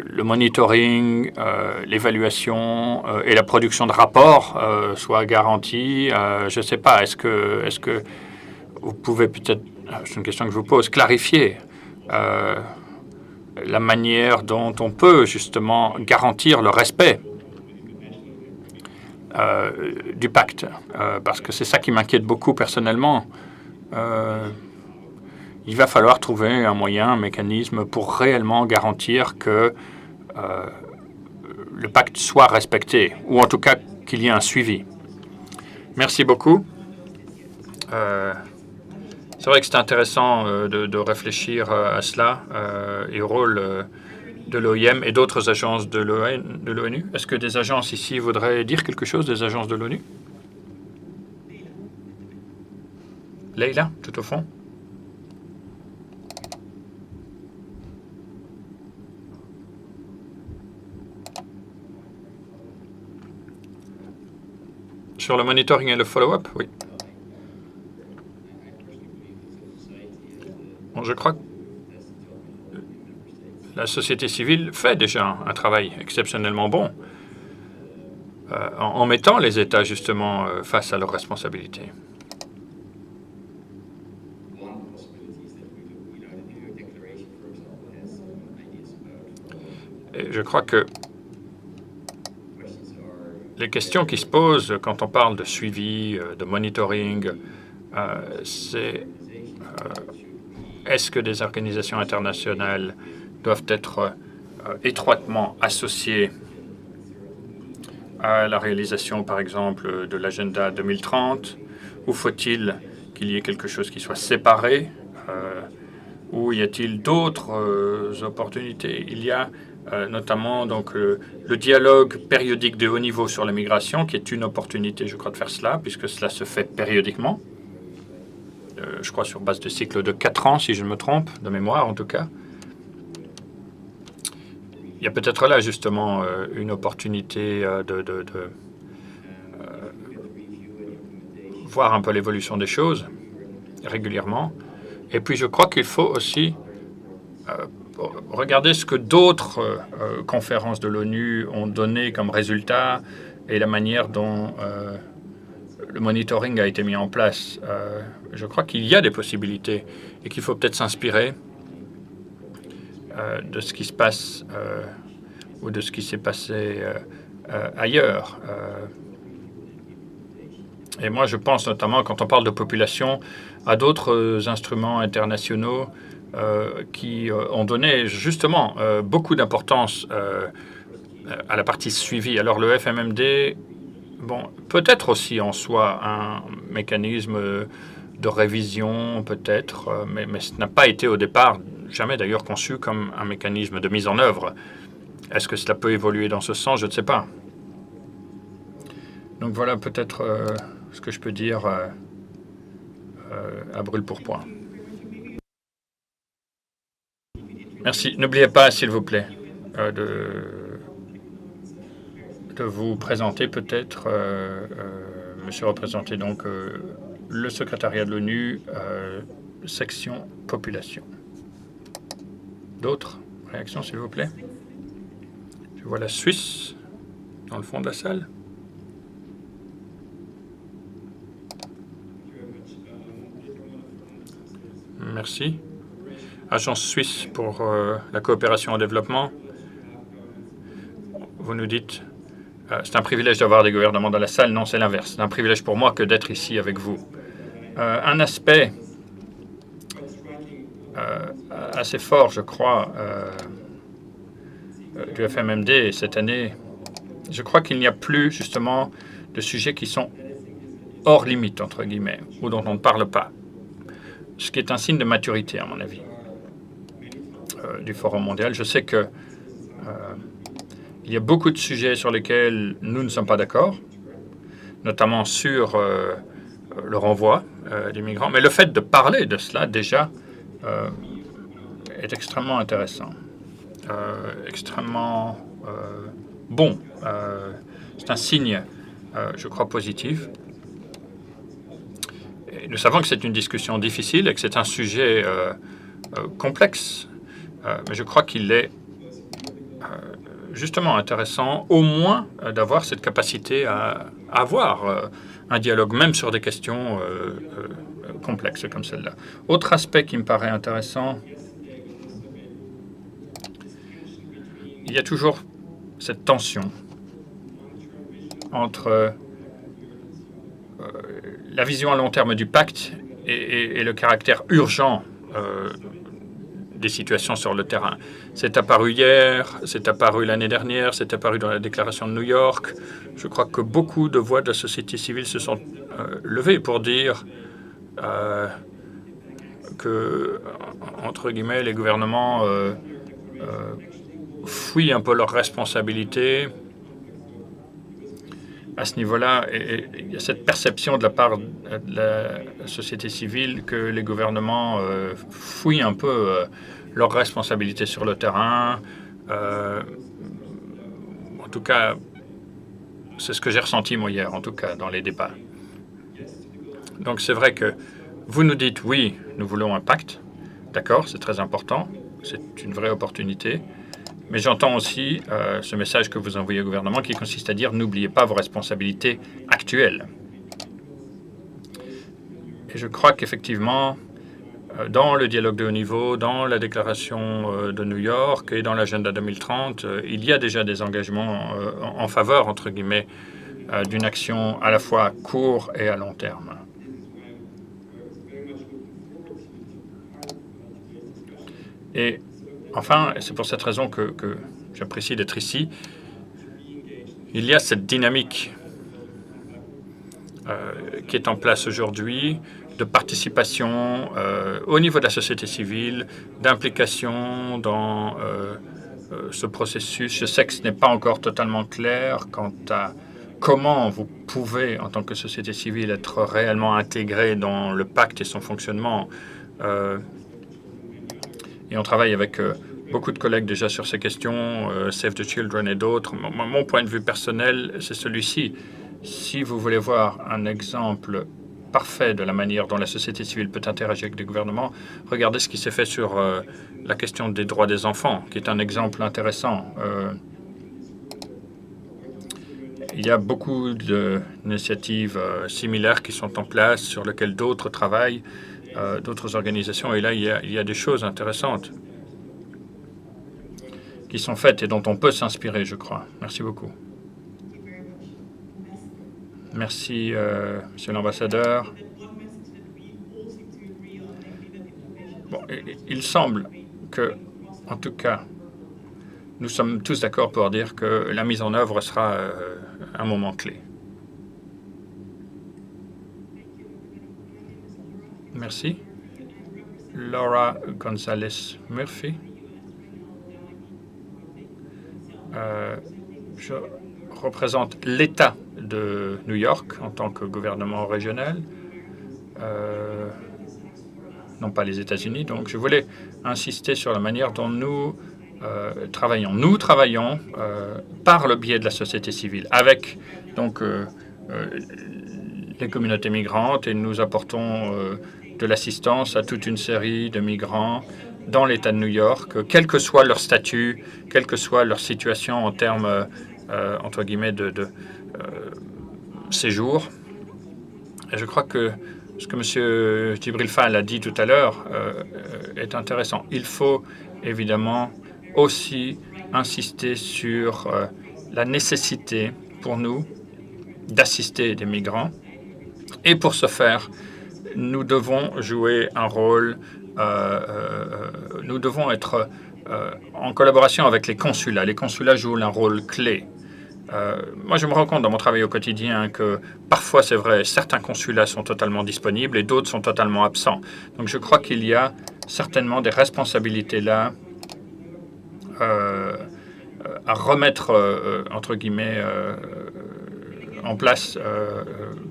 le monitoring, l'évaluation et la production de rapports soient garantis? Je ne sais pas. Est-ce que vous pouvez peut-être, c'est une question que je vous pose, clarifier la manière dont on peut justement garantir le respect du pacte? Parce que c'est ça qui m'inquiète beaucoup personnellement. Il va falloir trouver un moyen, un mécanisme pour réellement garantir que le pacte soit respecté, ou en tout cas qu'il y ait un suivi. Merci beaucoup. C'est vrai que c'est intéressant de réfléchir à cela et au rôle de l'OIM et d'autres agences de l'ONU. Est-ce que des agences ici voudraient dire quelque chose, des agences de l'ONU? Leïla, tout au fond. Sur le monitoring et le follow-up, oui. Bon, je crois que la société civile fait déjà un travail exceptionnellement bon en mettant les États justement face à leurs responsabilités. Et je crois que les questions qui se posent quand on parle de suivi, de monitoring, c'est est-ce que des organisations internationales doivent être étroitement associées à la réalisation, par exemple, de l'agenda 2030, ou faut-il qu'il y ait quelque chose qui soit séparé, ou y a-t-il d'autres opportunités? Il y a notamment donc le dialogue périodique de haut niveau sur la migration, qui est une opportunité, je crois, de faire cela, puisque cela se fait périodiquement. Je crois sur base de cycle de 4 ans, si je ne me trompe, de mémoire en tout cas. Il y a peut-être là justement une opportunité de voir un peu l'évolution des choses régulièrement. Et puis je crois qu'il faut aussi regardez ce que d'autres conférences de l'ONU ont donné comme résultat et la manière dont le monitoring a été mis en place. Je crois qu'il y a des possibilités et qu'il faut peut-être s'inspirer de ce qui se passe ou de ce qui s'est passé ailleurs. Et moi, je pense notamment, quand on parle de population, à d'autres instruments internationaux qui ont donné justement beaucoup d'importance à la partie suivie. Alors le FMMD, bon, peut-être aussi en soi un mécanisme de révision, peut-être, mais ce n'a pas été au départ, jamais d'ailleurs conçu comme un mécanisme de mise en œuvre. Est-ce que cela peut évoluer dans ce sens? Je ne sais pas. Donc voilà peut-être ce que je peux dire à brûle-pourpoint. Merci. N'oubliez pas, s'il vous plaît, de vous présenter peut-être, monsieur représenté, donc le secrétariat de l'ONU, section population. D'autres réactions, s'il vous plaît? Je vois la Suisse dans le fond de la salle. Merci. Agence suisse pour la coopération au développement. Vous nous dites, c'est un privilège d'avoir des gouvernements dans la salle. Non, c'est l'inverse. C'est un privilège pour moi que d'être ici avec vous. Un aspect assez fort, je crois, du FMMD cette année, je crois qu'il n'y a plus justement de sujets qui sont hors limite, entre guillemets, ou dont on ne parle pas. Ce qui est un signe de maturité, à mon avis, du Forum mondial. Je sais que il y a beaucoup de sujets sur lesquels nous ne sommes pas d'accord, notamment sur le renvoi des migrants. Mais le fait de parler de cela, déjà, est extrêmement intéressant, extrêmement bon. C'est un signe, je crois, positif. Et nous savons que c'est une discussion difficile et que c'est un sujet complexe, mais je crois qu'il est justement intéressant, au moins, d'avoir cette capacité à avoir un dialogue, même sur des questions complexes comme celle-là. Autre aspect qui me paraît intéressant, il y a toujours cette tension entre la vision à long terme du pacte et le caractère urgent des situations sur le terrain. C'est apparu hier, c'est apparu l'année dernière, c'est apparu dans la déclaration de New York. Je crois que beaucoup de voix de la société civile se sont levées pour dire que, entre guillemets, les gouvernements fuient un peu leurs responsabilités à ce niveau-là. Et il y a cette perception de la part de la société civile que les gouvernements fuient un peu leurs responsabilités sur le terrain. En tout cas, c'est ce que j'ai ressenti, moi, hier, en tout cas, dans les débats. Donc, c'est vrai que vous nous dites, oui, nous voulons un pacte. D'accord, c'est très important. C'est une vraie opportunité. Mais j'entends aussi ce message que vous envoyez au gouvernement qui consiste à dire, n'oubliez pas vos responsabilités actuelles. Et je crois qu'effectivement, dans le dialogue de haut niveau, dans la déclaration de New York et dans l'agenda 2030, il y a déjà des engagements en faveur, entre guillemets, d'une action à la fois à court et à long terme. Et enfin, c'est pour cette raison que j'apprécie d'être ici, il y a cette dynamique qui est en place aujourd'hui, de participation au niveau de la société civile, d'implication dans ce processus. Je sais que ce n'est pas encore totalement clair quant à comment vous pouvez, en tant que société civile, être réellement intégré dans le pacte et son fonctionnement. Et on travaille avec beaucoup de collègues déjà sur ces questions, Save the Children et d'autres. Mon point de vue personnel, c'est celui-ci. Si vous voulez voir un exemple parfait de la manière dont la société civile peut interagir avec des gouvernements. Regardez ce qui s'est fait sur la question des droits des enfants, qui est un exemple intéressant. Il y a beaucoup d'initiatives similaires qui sont en place, sur lesquelles d'autres travaillent, d'autres organisations. Et là, il y a des choses intéressantes qui sont faites et dont on peut s'inspirer, je crois. Merci beaucoup. Merci, Monsieur l'ambassadeur. Bon, il semble que, en tout cas, nous sommes tous d'accord pour dire que la mise en œuvre sera un moment clé. Merci. Laura Gonzalez Murphy. Je représente l'État de New York en tant que gouvernement régional, non pas les États-Unis. Donc, je voulais insister sur la manière dont nous travaillons. Nous travaillons par le biais de la société civile, avec donc les communautés migrantes, et nous apportons de l'assistance à toute une série de migrants dans l'État de New York, quel que soit leur statut, quelle que soit leur situation en termes, entre guillemets, de séjour. Et je crois que ce que M. Djibril Fall a dit tout à l'heure est intéressant. Il faut évidemment aussi insister sur la nécessité pour nous d'assister des migrants. Et pour ce faire, nous devons jouer un rôle, nous devons être en collaboration avec les consulats. Les consulats jouent un rôle clé. Moi, je me rends compte dans mon travail au quotidien que parfois, c'est vrai, certains consulats sont totalement disponibles et d'autres sont totalement absents. Donc, je crois qu'il y a certainement des responsabilités là à remettre, entre guillemets, en place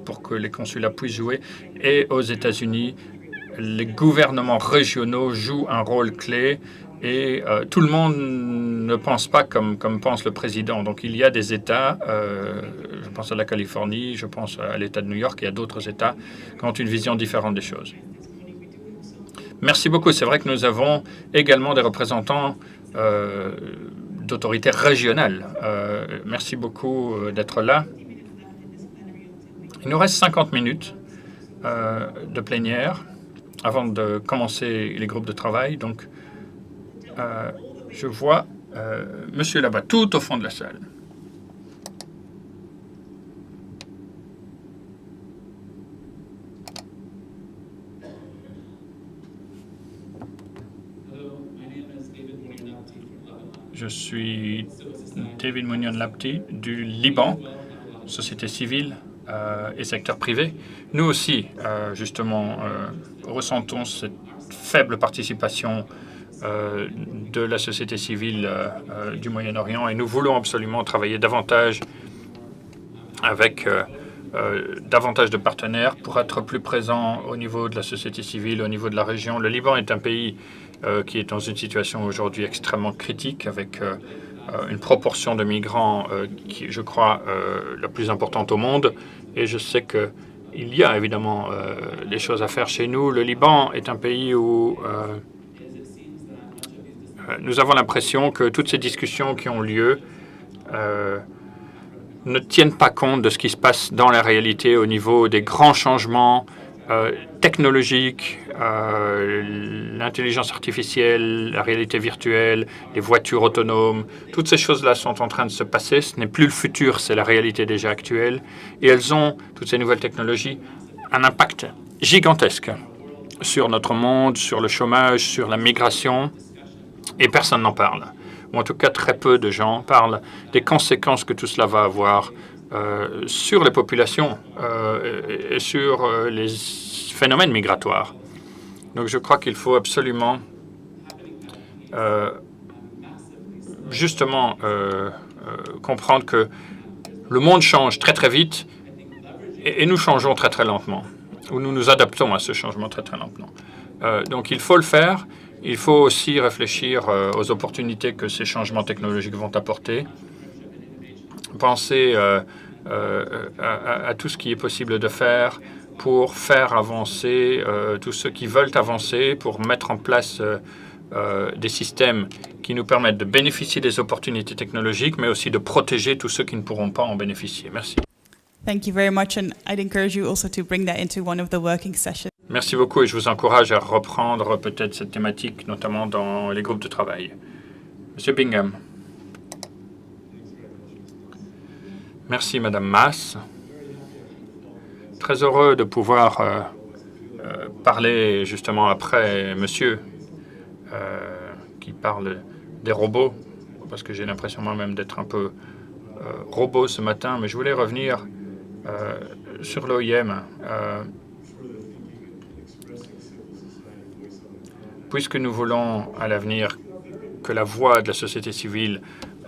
pour que les consulats puissent jouer. Et aux États-Unis, les gouvernements régionaux jouent un rôle clé. Et tout le monde ne pense pas comme pense le président. Donc il y a des États, je pense à la Californie, je pense à l'État de New York, et à d'autres États qui ont une vision différente des choses. Merci beaucoup. C'est vrai que nous avons également des représentants d'autorités régionales. Merci beaucoup d'être là. Il nous reste 50 minutes de plénière avant de commencer les groupes de travail. Donc, je vois monsieur là-bas, tout au fond de la salle. Je suis David Mounion-Lapti du Liban, société civile et secteur privé. Nous aussi, justement, ressentons cette faible participation de la société civile du Moyen-Orient, et nous voulons absolument travailler davantage avec davantage de partenaires pour être plus présents au niveau de la société civile, au niveau de la région. Le Liban est un pays qui est dans une situation aujourd'hui extrêmement critique, avec une proportion de migrants qui, je crois, la plus importante au monde. Et je sais qu'il y a évidemment des choses à faire chez nous. Le Liban est un pays où nous avons l'impression que toutes ces discussions qui ont lieu ne tiennent pas compte de ce qui se passe dans la réalité au niveau des grands changements technologiques, l'intelligence artificielle, la réalité virtuelle, les voitures autonomes. Toutes ces choses-là sont en train de se passer. Ce n'est plus le futur, c'est la réalité déjà actuelle. Et elles ont, toutes ces nouvelles technologies, un impact gigantesque sur notre monde, sur le chômage, sur la migration. Et personne n'en parle. Ou en tout cas, très peu de gens parlent des conséquences que tout cela va avoir sur les populations et sur les phénomènes migratoires. Donc je crois qu'il faut absolument justement comprendre que le monde change très très vite et nous changeons très très lentement, ou nous nous adaptons à ce changement très très lentement. Donc il faut le faire. Il faut aussi réfléchir aux opportunités que ces changements technologiques vont apporter. Penser à tout ce qui est possible de faire pour faire avancer tous ceux qui veulent avancer, pour mettre en place des systèmes qui nous permettent de bénéficier des opportunités technologiques, mais aussi de protéger tous ceux qui ne pourront pas en bénéficier. Merci. Thank you very much, and I'd encourage you also to bring that into one of the working sessions. Merci beaucoup et je vous encourage à reprendre peut-être cette thématique, notamment dans les groupes de travail. Monsieur Bingham. Merci, Madame Maas. Très heureux de pouvoir parler justement après Monsieur qui parle des robots, parce que j'ai l'impression moi-même d'être un peu robot ce matin, mais je voulais revenir sur l'OIM. Puisque nous voulons à l'avenir que la voix de la société civile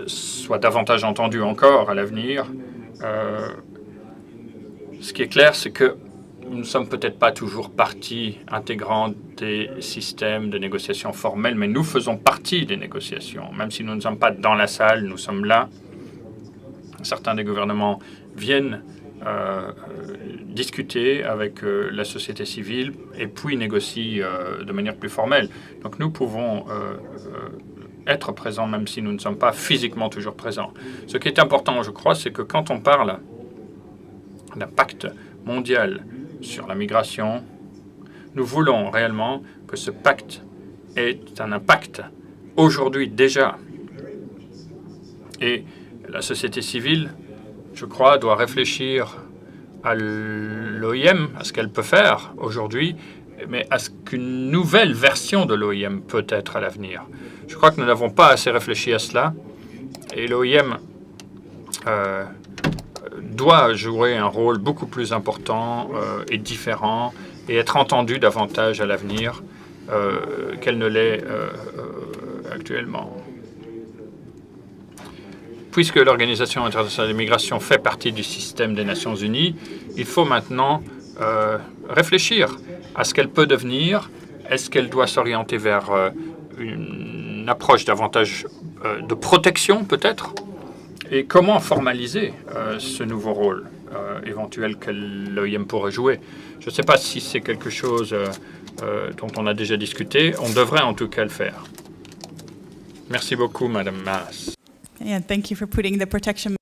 soit davantage entendue encore à l'avenir, ce qui est clair, c'est que nous ne sommes peut-être pas toujours partie intégrante des systèmes de négociation formels, mais nous faisons partie des négociations. Même si nous ne sommes pas dans la salle, nous sommes là. Certains des gouvernements viennent discuter avec la société civile et puis négocient de manière plus formelle. Donc nous pouvons être présents même si nous ne sommes pas physiquement toujours présents. Ce qui est important, je crois, c'est que quand on parle d'un pacte mondial sur la migration, nous voulons réellement que ce pacte ait un impact aujourd'hui déjà. Et la société civile, je crois, doit réfléchir à l'OIM, à ce qu'elle peut faire aujourd'hui, mais à ce qu'une nouvelle version de l'OIM peut être à l'avenir. Je crois que nous n'avons pas assez réfléchi à cela, et l'OIM doit jouer un rôle beaucoup plus important et différent, et être entendue davantage à l'avenir qu'elle ne l'est actuellement. Puisque l'Organisation internationale de migration fait partie du système des Nations unies, il faut maintenant réfléchir à ce qu'elle peut devenir. Est-ce qu'elle doit s'orienter vers une approche davantage de protection, peut-être? Et comment formaliser ce nouveau rôle éventuel que l'OIM pourrait jouer? Je ne sais pas si c'est quelque chose dont on a déjà discuté. On devrait en tout cas le faire. Merci beaucoup, Madame Maas. Yeah, thank you for putting the protection.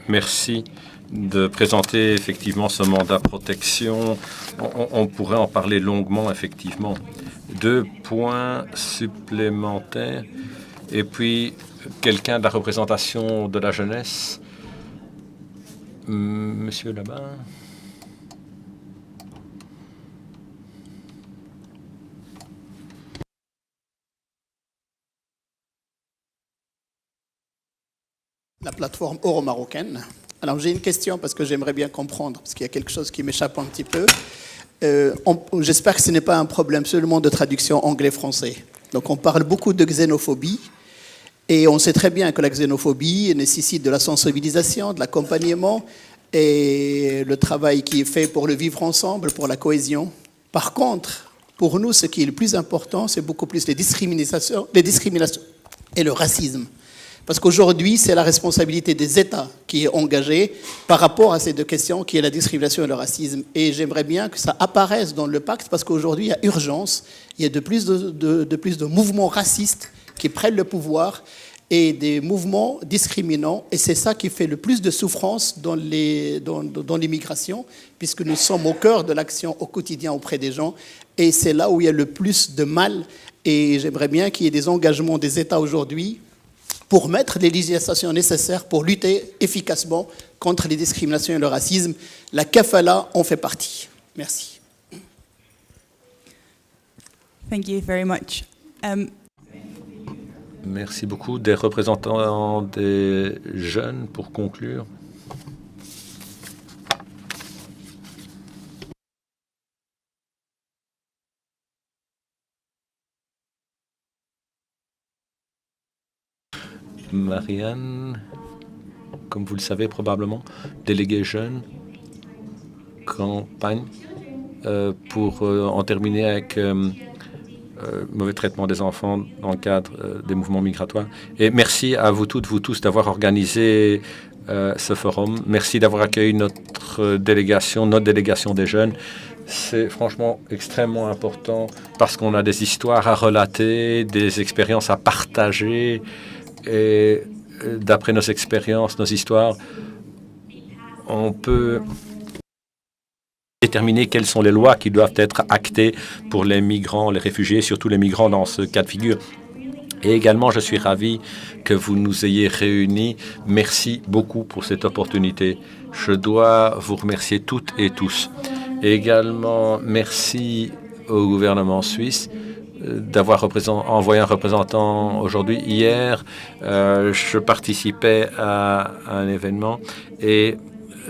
Merci de présenter effectivement ce mandat protection. On pourrait en parler longuement, effectivement. 2 points supplémentaires. Et puis, quelqu'un de la représentation de la jeunesse. Monsieur là-bas. La plateforme euro-marocaine. Alors j'ai une question parce que j'aimerais bien comprendre, parce qu'il y a quelque chose qui m'échappe un petit peu. J'espère que ce n'est pas un problème seulement de traduction anglais-français. Donc on parle beaucoup de xénophobie, et on sait très bien que la xénophobie nécessite de la sensibilisation, de l'accompagnement, et le travail qui est fait pour le vivre ensemble, pour la cohésion. Par contre, pour nous, ce qui est le plus important, c'est beaucoup plus les discriminations et le racisme. Parce qu'aujourd'hui, c'est la responsabilité des États qui est engagée par rapport à ces 2 questions, qui est la discrimination et le racisme. Et j'aimerais bien que ça apparaisse dans le pacte, parce qu'aujourd'hui, il y a urgence. Il y a de plus de mouvements racistes qui prennent le pouvoir et des mouvements discriminants. Et c'est ça qui fait le plus de souffrance dans l'immigration, puisque nous sommes au cœur de l'action au quotidien auprès des gens. Et c'est là où il y a le plus de mal. Et j'aimerais bien qu'il y ait des engagements des États aujourd'hui pour mettre les législations nécessaires pour lutter efficacement contre les discriminations et le racisme. La kafala en fait partie. Merci. Thank you very much. Merci beaucoup. Des représentants des jeunes pour conclure. Marianne, comme vous le savez probablement, déléguée jeune, campagne pour en terminer avec mauvais traitement des enfants dans le cadre des mouvements migratoires. Et merci à vous toutes, vous tous, d'avoir organisé ce forum. Merci d'avoir accueilli notre délégation des jeunes. C'est franchement extrêmement important parce qu'on a des histoires à relater, des expériences à partager. Et d'après nos expériences, nos histoires, on peut déterminer quelles sont les lois qui doivent être actées pour les migrants, les réfugiés, surtout les migrants dans ce cas de figure. Et également, je suis ravi que vous nous ayez réunis. Merci beaucoup pour cette opportunité. Je dois vous remercier toutes et tous. Et également, merci au gouvernement suisse d'avoir envoyé un représentant aujourd'hui. Hier, je participais à un événement et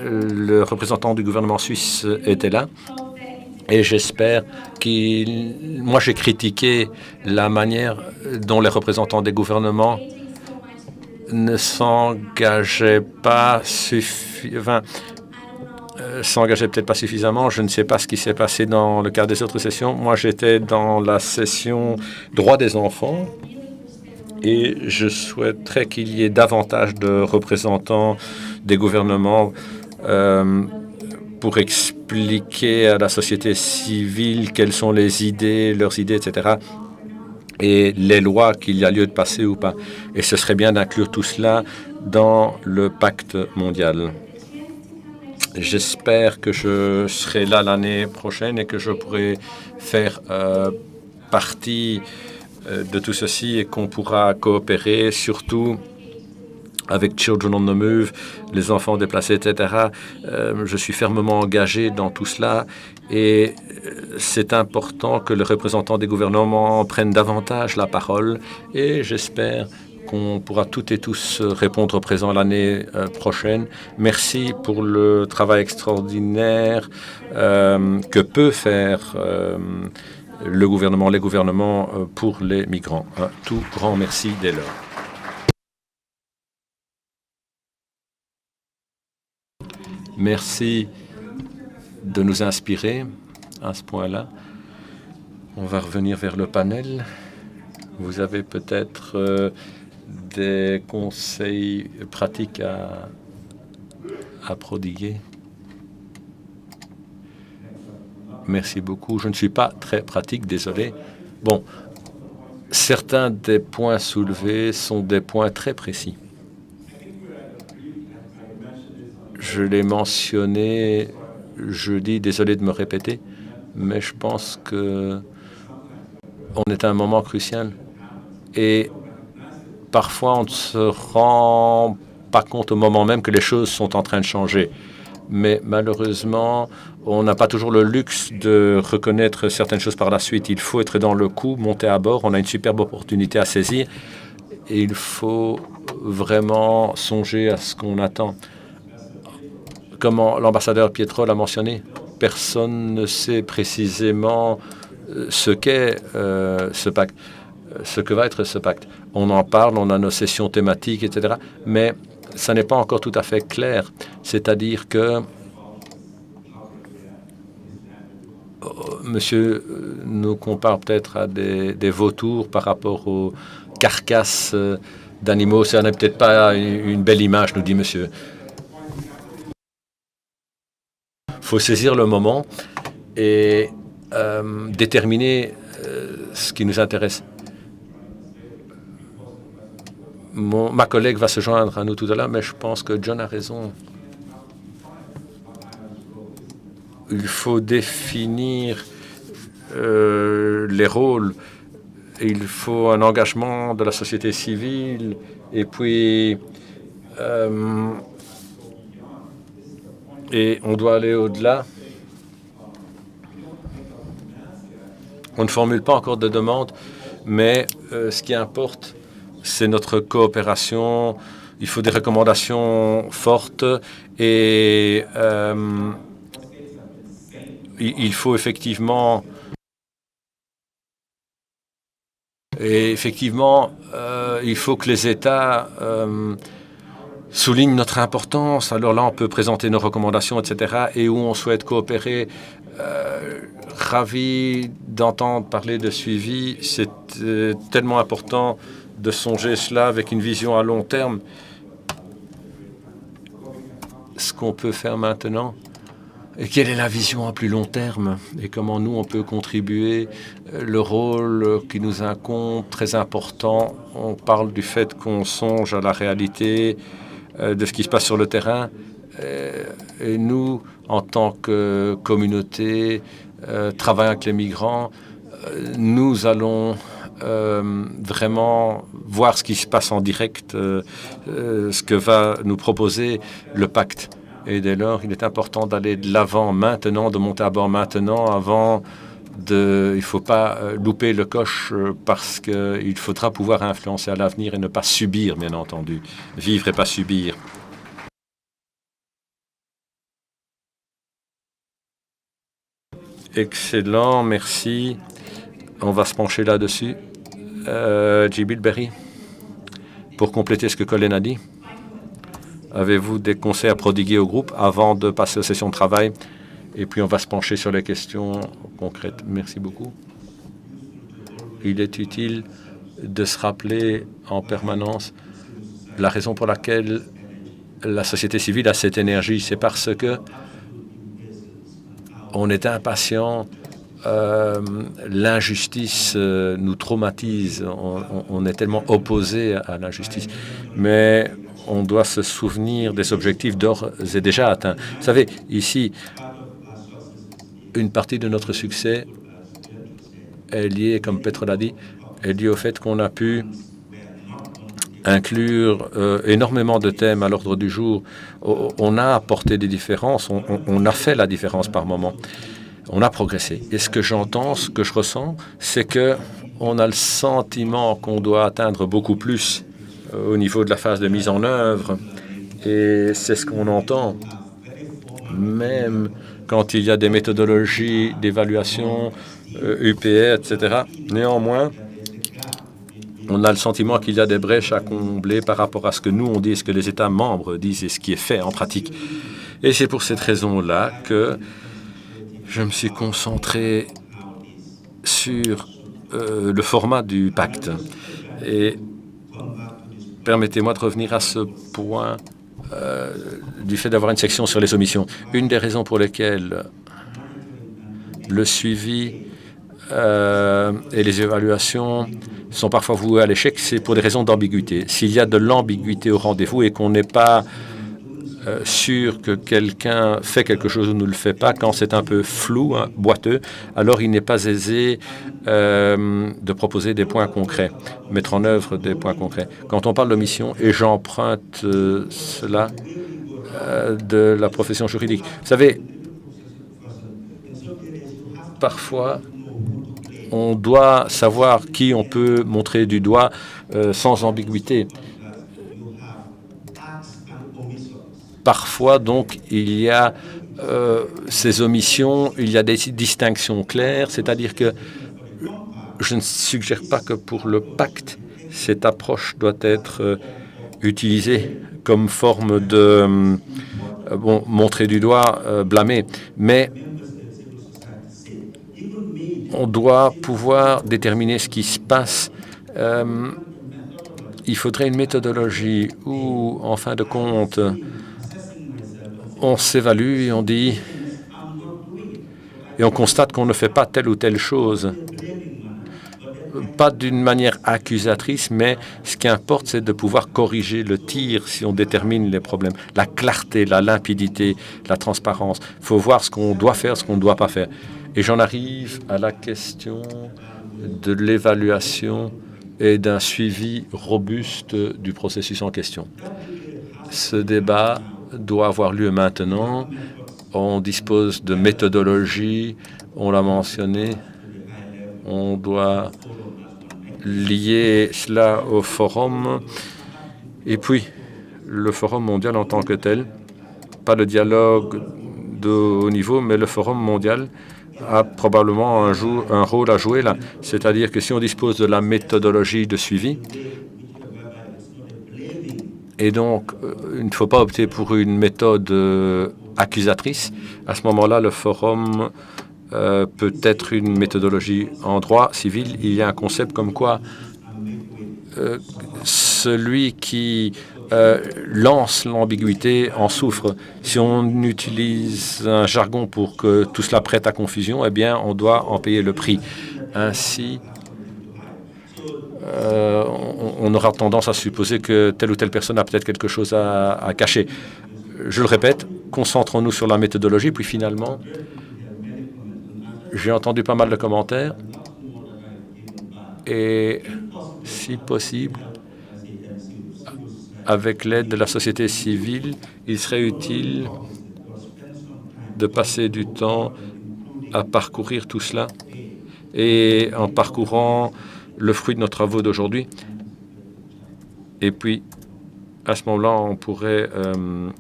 le représentant du gouvernement suisse était là. Et j'espère qu'il... Moi, j'ai critiqué la manière dont les représentants des gouvernements ne s'engageaient pas s'engageaient peut-être pas suffisamment. Je ne sais pas ce qui s'est passé dans le cadre des autres sessions. Moi, j'étais dans la session droits des enfants et je souhaiterais qu'il y ait davantage de représentants des gouvernements pour expliquer à la société civile quelles sont les idées, leurs idées, etc. et les lois qu'il y a lieu de passer ou pas. Et ce serait bien d'inclure tout cela dans le pacte mondial. J'espère que je serai là l'année prochaine et que je pourrai faire partie de tout ceci et qu'on pourra coopérer, surtout avec Children on the Move, les enfants déplacés, etc. Je suis fermement engagé dans tout cela et c'est important que les représentants des gouvernements prennent davantage la parole et j'espère qu'on pourra toutes et tous répondre présent l'année prochaine. Merci pour le travail extraordinaire que peut faire le gouvernement, les gouvernements pour les migrants. Un tout grand merci dès lors. Merci de nous inspirer à ce point-là. On va revenir vers le panel. Vous avez peut-être des conseils pratiques à prodiguer. Merci beaucoup. Je ne suis pas très pratique, désolé. Bon, certains des points soulevés sont des points très précis. Je l'ai mentionné jeudi, désolé de me répéter, mais je pense que on est à un moment crucial et parfois on ne se rend pas compte au moment même que les choses sont en train de changer. Mais malheureusement, on n'a pas toujours le luxe de reconnaître certaines choses par la suite. Il faut être dans le coup, monter à bord. On a une superbe opportunité à saisir et il faut vraiment songer à ce qu'on attend. Comme l'ambassadeur Pietro l'a mentionné, personne ne sait précisément ce qu'est ce pacte, ce que va être ce pacte. On en parle, on a nos sessions thématiques, etc. Mais ça n'est pas encore tout à fait clair. C'est-à-dire que monsieur nous compare peut-être à des vautours par rapport aux carcasses d'animaux. Ça n'est peut-être pas une belle image, nous dit monsieur. Il faut saisir le moment et déterminer ce qui nous intéresse. Ma collègue va se joindre à nous tout à l'heure, mais je pense que John a raison. Il faut définir les rôles. Il faut un engagement de la société civile et puis et on doit aller au-delà. On ne formule pas encore de demande, mais ce qui importe, c'est notre coopération. Il faut des recommandations fortes et il faut effectivement... il faut que les États soulignent notre importance. Alors là, on peut présenter nos recommandations, etc. Et où on souhaite coopérer. Ravi d'entendre parler de suivi. C'est tellement important de songer cela avec une vision à long terme. Ce qu'on peut faire maintenant, Et quelle est la vision à plus long terme et comment nous, on peut contribuer. Le rôle qui nous incombe, très important, on parle du fait qu'on songe à la réalité de ce qui se passe sur le terrain. Et nous, en tant que communauté, travaillant avec les migrants, nous allons vraiment voir ce qui se passe en direct, ce que va nous proposer le pacte. Et dès lors, il est important d'aller de l'avant maintenant, de monter à bord maintenant, avant de... Il ne faut pas louper le coche parce qu'il faudra pouvoir influencer à l'avenir et ne pas subir, bien entendu. Vivre et pas subir. Excellent, merci. On va se pencher là-dessus. Djibril Berry, pour compléter ce que Colin a dit. Avez-vous des conseils à prodiguer au groupe avant de passer aux sessions de travail? Et puis on va se pencher sur les questions concrètes. Merci beaucoup. Il est utile de se rappeler en permanence la raison pour laquelle la société civile a cette énergie. C'est parce que on est impatient. L'injustice nous traumatise. On est tellement opposé à l'injustice. Mais on doit se souvenir des objectifs d'ores et déjà atteints. Vous savez, ici, une partie de notre succès est liée, comme Petro l'a dit, est liée au fait qu'on a pu inclure énormément de thèmes à l'ordre du jour. On a apporté des différences, on a fait la différence par moment. On a progressé. Et ce que j'entends, ce que je ressens, c'est que on a le sentiment qu'on doit atteindre beaucoup plus au niveau de la phase de mise en œuvre. Et c'est ce qu'on entend. Même quand il y a des méthodologies d'évaluation, UPR, etc. Néanmoins, on a le sentiment qu'il y a des brèches à combler par rapport à ce que nous, on dit, ce que les États membres disent et ce qui est fait en pratique. Et c'est pour cette raison-là que je me suis concentré sur le format du pacte. Et permettez-moi de revenir à ce point du fait d'avoir une section sur les omissions. Une des raisons pour lesquelles le suivi et les évaluations sont parfois vouées à l'échec, c'est pour des raisons d'ambiguïté. S'il y a de l'ambiguïté au rendez-vous et qu'on n'est pas sûr que quelqu'un fait quelque chose ou ne le fait pas, quand c'est un peu flou, hein, boiteux, alors il n'est pas aisé de proposer des points concrets, mettre en œuvre des points concrets. Quand on parle d'omission, et j'emprunte cela de la profession juridique, vous savez, parfois, on doit savoir qui on peut montrer du doigt sans ambiguïté. Parfois, donc, il y a ces omissions, il y a des distinctions claires, c'est-à-dire que je ne suggère pas que pour le pacte, cette approche doit être utilisée comme forme de montrer du doigt, blâmer, mais on doit pouvoir déterminer ce qui se passe. Il faudrait une méthodologie où, en fin de compte, on s'évalue et on dit, et on constate qu'on ne fait pas telle ou telle chose. Pas d'une manière accusatrice, mais ce qui importe, c'est de pouvoir corriger le tir si on détermine les problèmes. La clarté, la limpidité, la transparence. Il faut voir ce qu'on doit faire, ce qu'on ne doit pas faire. Et j'en arrive à la question de l'évaluation et d'un suivi robuste du processus en question. Ce débat doit avoir lieu maintenant. On dispose de méthodologies, on l'a mentionné. On doit lier cela au forum. Et puis, le forum mondial en tant que tel, pas le dialogue de haut niveau, mais le forum mondial a probablement un rôle à jouer là. C'est-à-dire que si on dispose de la méthodologie de suivi, et donc il ne faut pas opter pour une méthode accusatrice, à ce moment-là, le forum peut être une méthodologie. En droit civil, il y a un concept comme quoi celui qui lance l'ambiguïté en souffre. Si on utilise un jargon pour que tout cela prête à confusion, eh bien, on doit en payer le prix. Ainsi, on aura tendance à supposer que telle ou telle personne a peut-être quelque chose à cacher. Je le répète, concentrons-nous sur la méthodologie, puis finalement, j'ai entendu pas mal de commentaires et, si possible, avec l'aide de la société civile, il serait utile de passer du temps à parcourir tout cela et en parcourant le fruit de nos travaux d'aujourd'hui. Et puis, à ce moment-là, on pourrait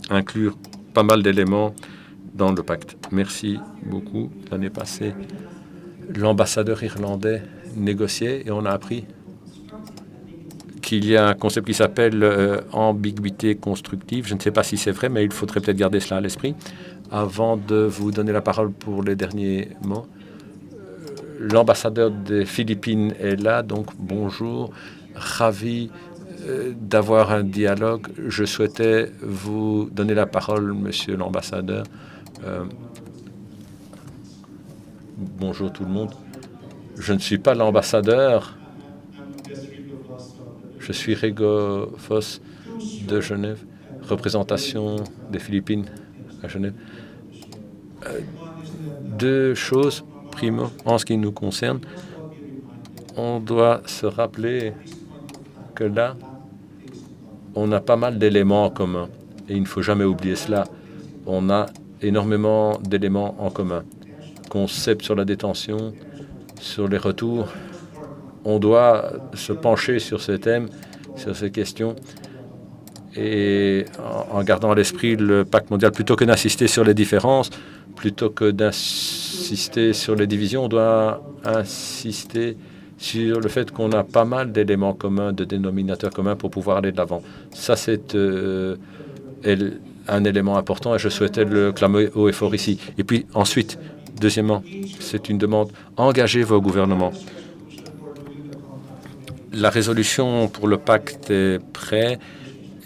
inclure pas mal d'éléments dans le pacte. Merci beaucoup. L'année passée, l'ambassadeur irlandais négociait et on a appris qu'il y a un concept qui s'appelle ambiguïté constructive. Je ne sais pas si c'est vrai, mais il faudrait peut-être garder cela à l'esprit. Avant de vous donner la parole pour les derniers mots, l'ambassadeur des Philippines est là, donc bonjour, ravi d'avoir un dialogue. Je souhaitais vous donner la parole, monsieur l'ambassadeur. Bonjour tout le monde. Je ne suis pas l'ambassadeur. Je suis Rego Foss de Genève, représentation des Philippines à Genève. Deux choses. Primo, en ce qui nous concerne, on doit se rappeler que là, on a pas mal d'éléments en commun. Et il ne faut jamais oublier cela. On a énormément d'éléments en commun. Concept sur la détention, sur les retours. On doit se pencher sur ces thèmes, sur ces questions. Et en gardant à l'esprit le pacte mondial, plutôt que d'insister sur les différences, plutôt que d'insister sur les divisions, on doit insister sur le fait qu'on a pas mal d'éléments communs, de dénominateurs communs pour pouvoir aller de l'avant. Ça, c'est un élément important et je souhaitais le clamer haut et fort ici. Et puis ensuite, deuxièmement, c'est une demande, engagez vos gouvernements. La résolution pour le pacte est prête.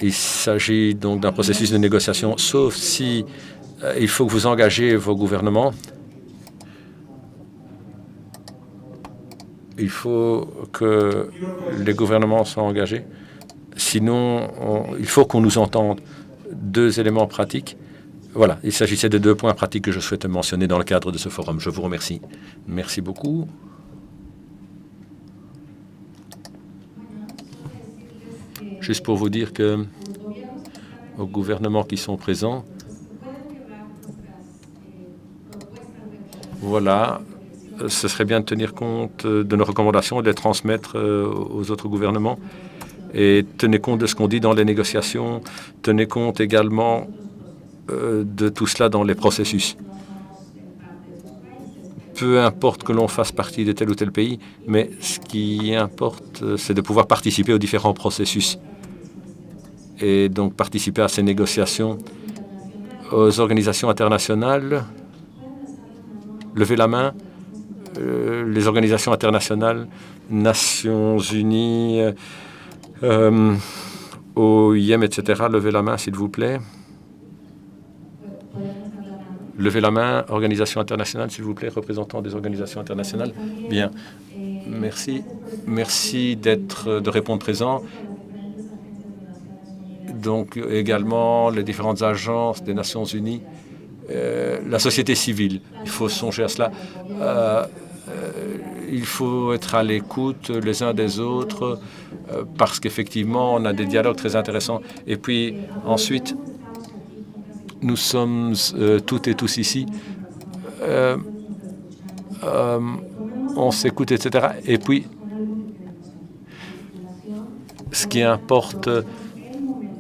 Il s'agit donc d'un processus de négociation, sauf si il faut que vous engagez vos gouvernements. Il faut que les gouvernements soient engagés. Sinon, il faut qu'on nous entende. Deux éléments pratiques. Voilà, il s'agissait de deux points pratiques que je souhaitais mentionner dans le cadre de ce forum. Je vous remercie. Merci beaucoup. Juste pour vous dire que aux gouvernements qui sont présents, voilà, ce serait bien de tenir compte de nos recommandations et de les transmettre aux autres gouvernements. Et tenez compte de ce qu'on dit dans les négociations, tenez compte également de tout cela dans les processus. Peu importe que l'on fasse partie de tel ou tel pays, mais ce qui importe, c'est de pouvoir participer aux différents processus. Et donc participer à ces négociations, aux organisations internationales, levez la main, les organisations internationales, Nations Unies, OIM, etc. Levez la main, s'il vous plaît. Levez la main, organisation internationale, s'il vous plaît, représentant des organisations internationales. Bien, merci. Merci de répondre présent. Donc également les différentes agences des Nations Unies, la société civile. Il faut songer à cela. Il faut être à l'écoute les uns des autres parce qu'effectivement, on a des dialogues très intéressants. Et puis ensuite, nous sommes toutes et tous ici. On s'écoute, etc. Et puis, ce qui importe,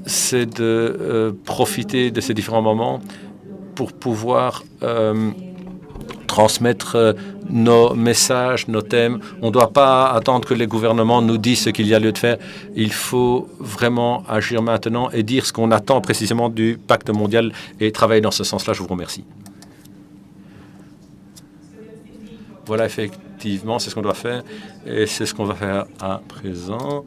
c'est de profiter de ces différents moments pour pouvoir transmettre nos messages, nos thèmes. On ne doit pas attendre que les gouvernements nous disent ce qu'il y a lieu de faire. Il faut vraiment agir maintenant et dire ce qu'on attend précisément du pacte mondial et travailler dans ce sens-là. Je vous remercie. Voilà, effectivement, c'est ce qu'on doit faire et c'est ce qu'on va faire à présent.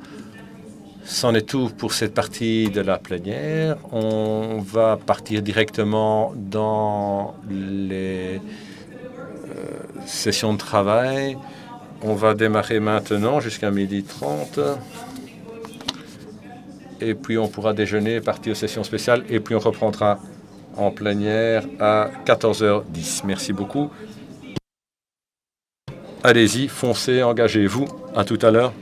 C'en est tout pour cette partie de la plénière. On va partir directement dans les sessions de travail. On va démarrer maintenant jusqu'à 12h30. Et puis on pourra déjeuner, partir aux sessions spéciales. Et puis on reprendra en plénière à 14h10. Merci beaucoup. Allez-y, foncez, engagez-vous. À tout à l'heure.